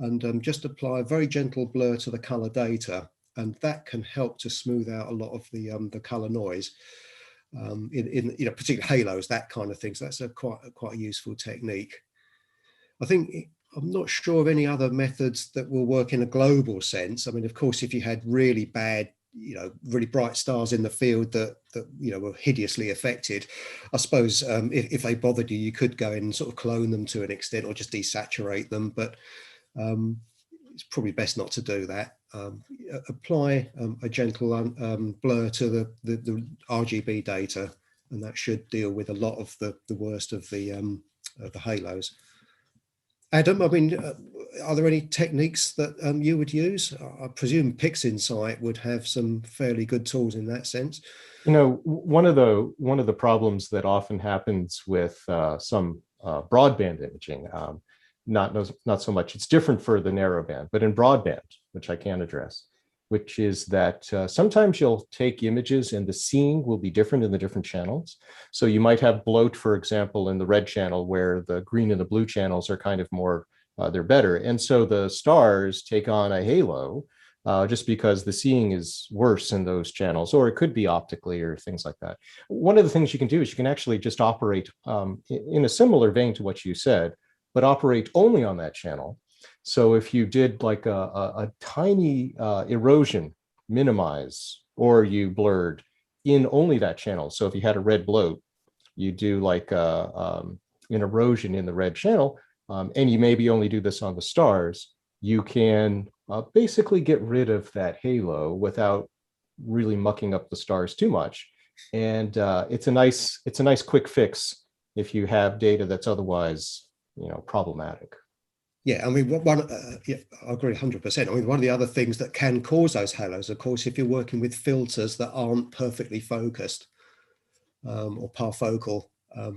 and just apply a very gentle blur to the color data, and that can help to smooth out a lot of the color noise in particular halos, that kind of thing. So that's quite a useful technique. I think I'm not sure of any other methods that will work in a global sense. I mean, of course, if you had really bad, really bright stars in the field that were hideously affected, I suppose if they bothered you, you could go in and sort of clone them to an extent or just desaturate them, but it's probably best not to do that. Apply a gentle blur to the RGB data, and that should deal with a lot of the worst of the halos. Adam, I mean, are there any techniques that you would use? I presume PixInsight would have some fairly good tools in that sense. One of the problems that often happens with some broadband imaging, not so much, it's different for the narrowband, but in broadband, which I can address, which is that sometimes you'll take images and the seeing will be different in the different channels. So you might have bloat, for example, in the red channel where the green and the blue channels are kind of more, they're better. And so the stars take on a halo just because the seeing is worse in those channels, or it could be optically or things like that. One of the things you can do is you can actually just operate in a similar vein to what you said, but operate only on that channel. So if you did like a tiny erosion minimize, or you blurred in only that channel. So if you had a red bloat, you do like an erosion in the red channel, and you maybe only do this on the stars, you can basically get rid of that halo without really mucking up the stars too much. And it's a nice quick fix if you have data that's otherwise problematic. Yeah, I mean, I agree 100%. I mean, one of the other things that can cause those halos, of course, if you're working with filters that aren't perfectly focused or parfocal,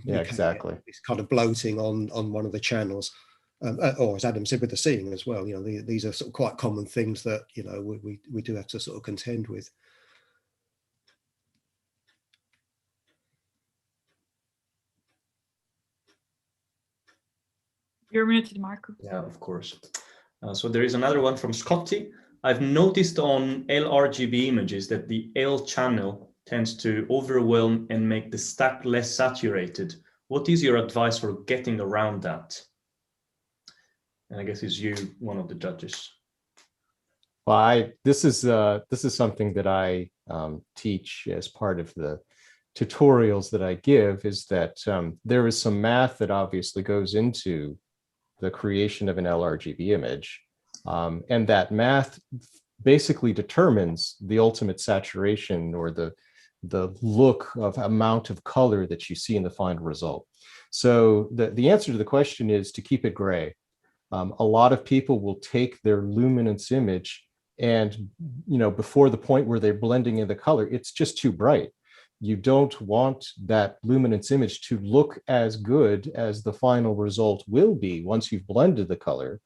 yeah, exactly. It's kind of bloating on one of the channels, or as Adam said, with the seeing as well. These are sort of quite common things that we do have to sort of contend with. You're muted, Marco. Yeah, of course. So there is another one from Scotty. I've noticed on LRGB images that the L channel tends to overwhelm and make the stack less saturated. What is your advice for getting around that? And I guess it's you, one of the judges. Well, this is something that I teach as part of the tutorials that I give, is that there is some math that obviously goes into the creation of an LRGB image. And that math basically determines the ultimate saturation or the look of amount of color that you see in the final result. So the answer to the question is to keep it gray. A lot of people will take their luminance image and, before the point where they're blending in the color, it's just too bright. You don't want that luminance image to look as good as the final result will be once you've blended the color.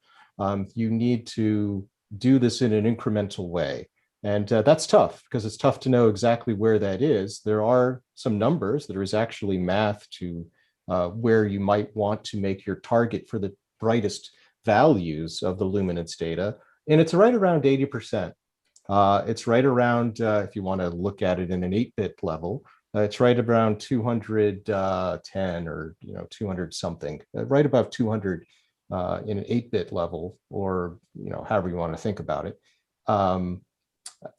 You need to do this in an incremental way. And that's tough, because it's tough to know exactly where that is. There are some numbers. There is actually math to where you might want to make your target for the brightest values of the luminance data. And it's right around 80%. It's right around, if you want to look at it in an 8-bit level, it's right around 210 or 200 something, right above 200 in an 8-bit level, or however you want to think about it.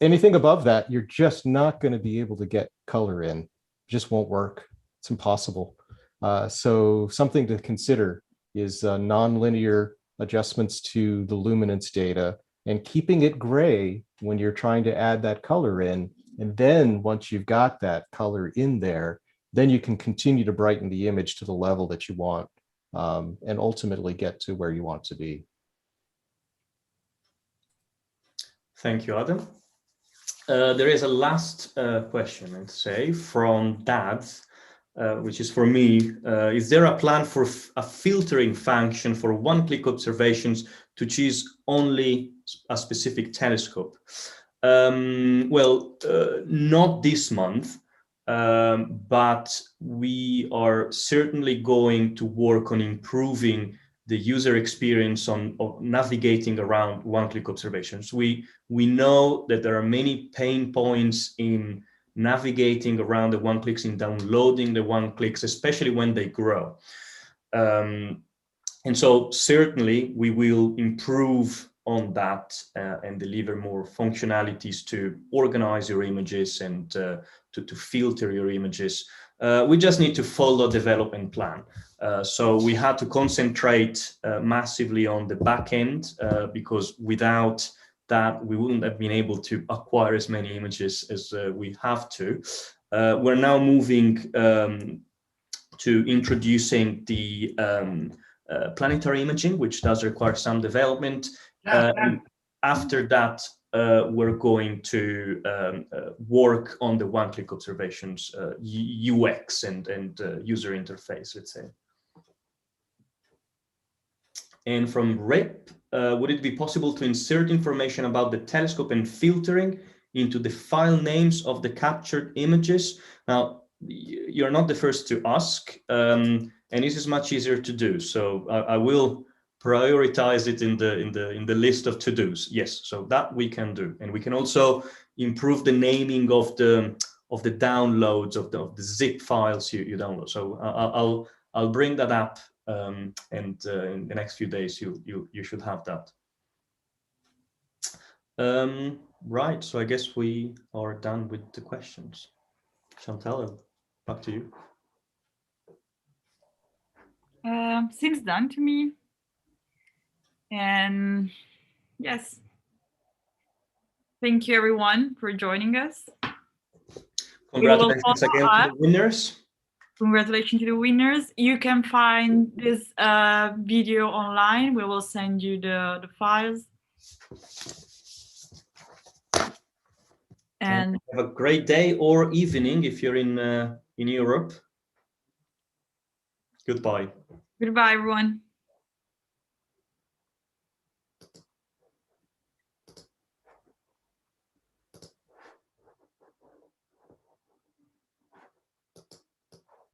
Anything above that, you're just not going to be able to get color in. It just won't work. It's impossible. So something to consider is nonlinear adjustments to the luminance data, and keeping it gray when you're trying to add that color in. And then once you've got that color in there, then you can continue to brighten the image to the level that you want, and ultimately get to where you want to be. Thank you, Adam. There is a last question, I'd say, from Dad, which is for me. Is there a plan for a filtering function for one-click observations to choose only a specific telescope? Well, not this month, but we are certainly going to work on improving the user experience of navigating around one-click observations. We know that there are many pain points in navigating around the one-clicks, in downloading the one-clicks, especially when they grow. And so certainly we will improve on that and deliver more functionalities to organize your images and to filter your images. We just need to follow development plan. So we had to concentrate massively on the back end because without that, we wouldn't have been able to acquire as many images as we have to. We're now moving to introducing the planetary imaging, which does require some development. After that, we're going to work on the one-click observations, UX and user interface, let's say. And from Rip, would it be possible to insert information about the telescope and filtering into the file names of the captured images? Now, you're not the first to ask, and this is much easier to do. So I will prioritize it in the list of to-dos. Yes, so that we can do, and we can also improve the naming of the downloads of the zip files you download. So I'll bring that up, and in the next few days you should have that. Right. So I guess we are done with the questions. Chantal, back to you. Seems done to me. And yes, thank you everyone for joining us. Congratulations again to the winners. Congratulations to the winners. You can find this video online. We will send you the files. And have a great day or evening if you're in Europe. Goodbye. Goodbye, everyone.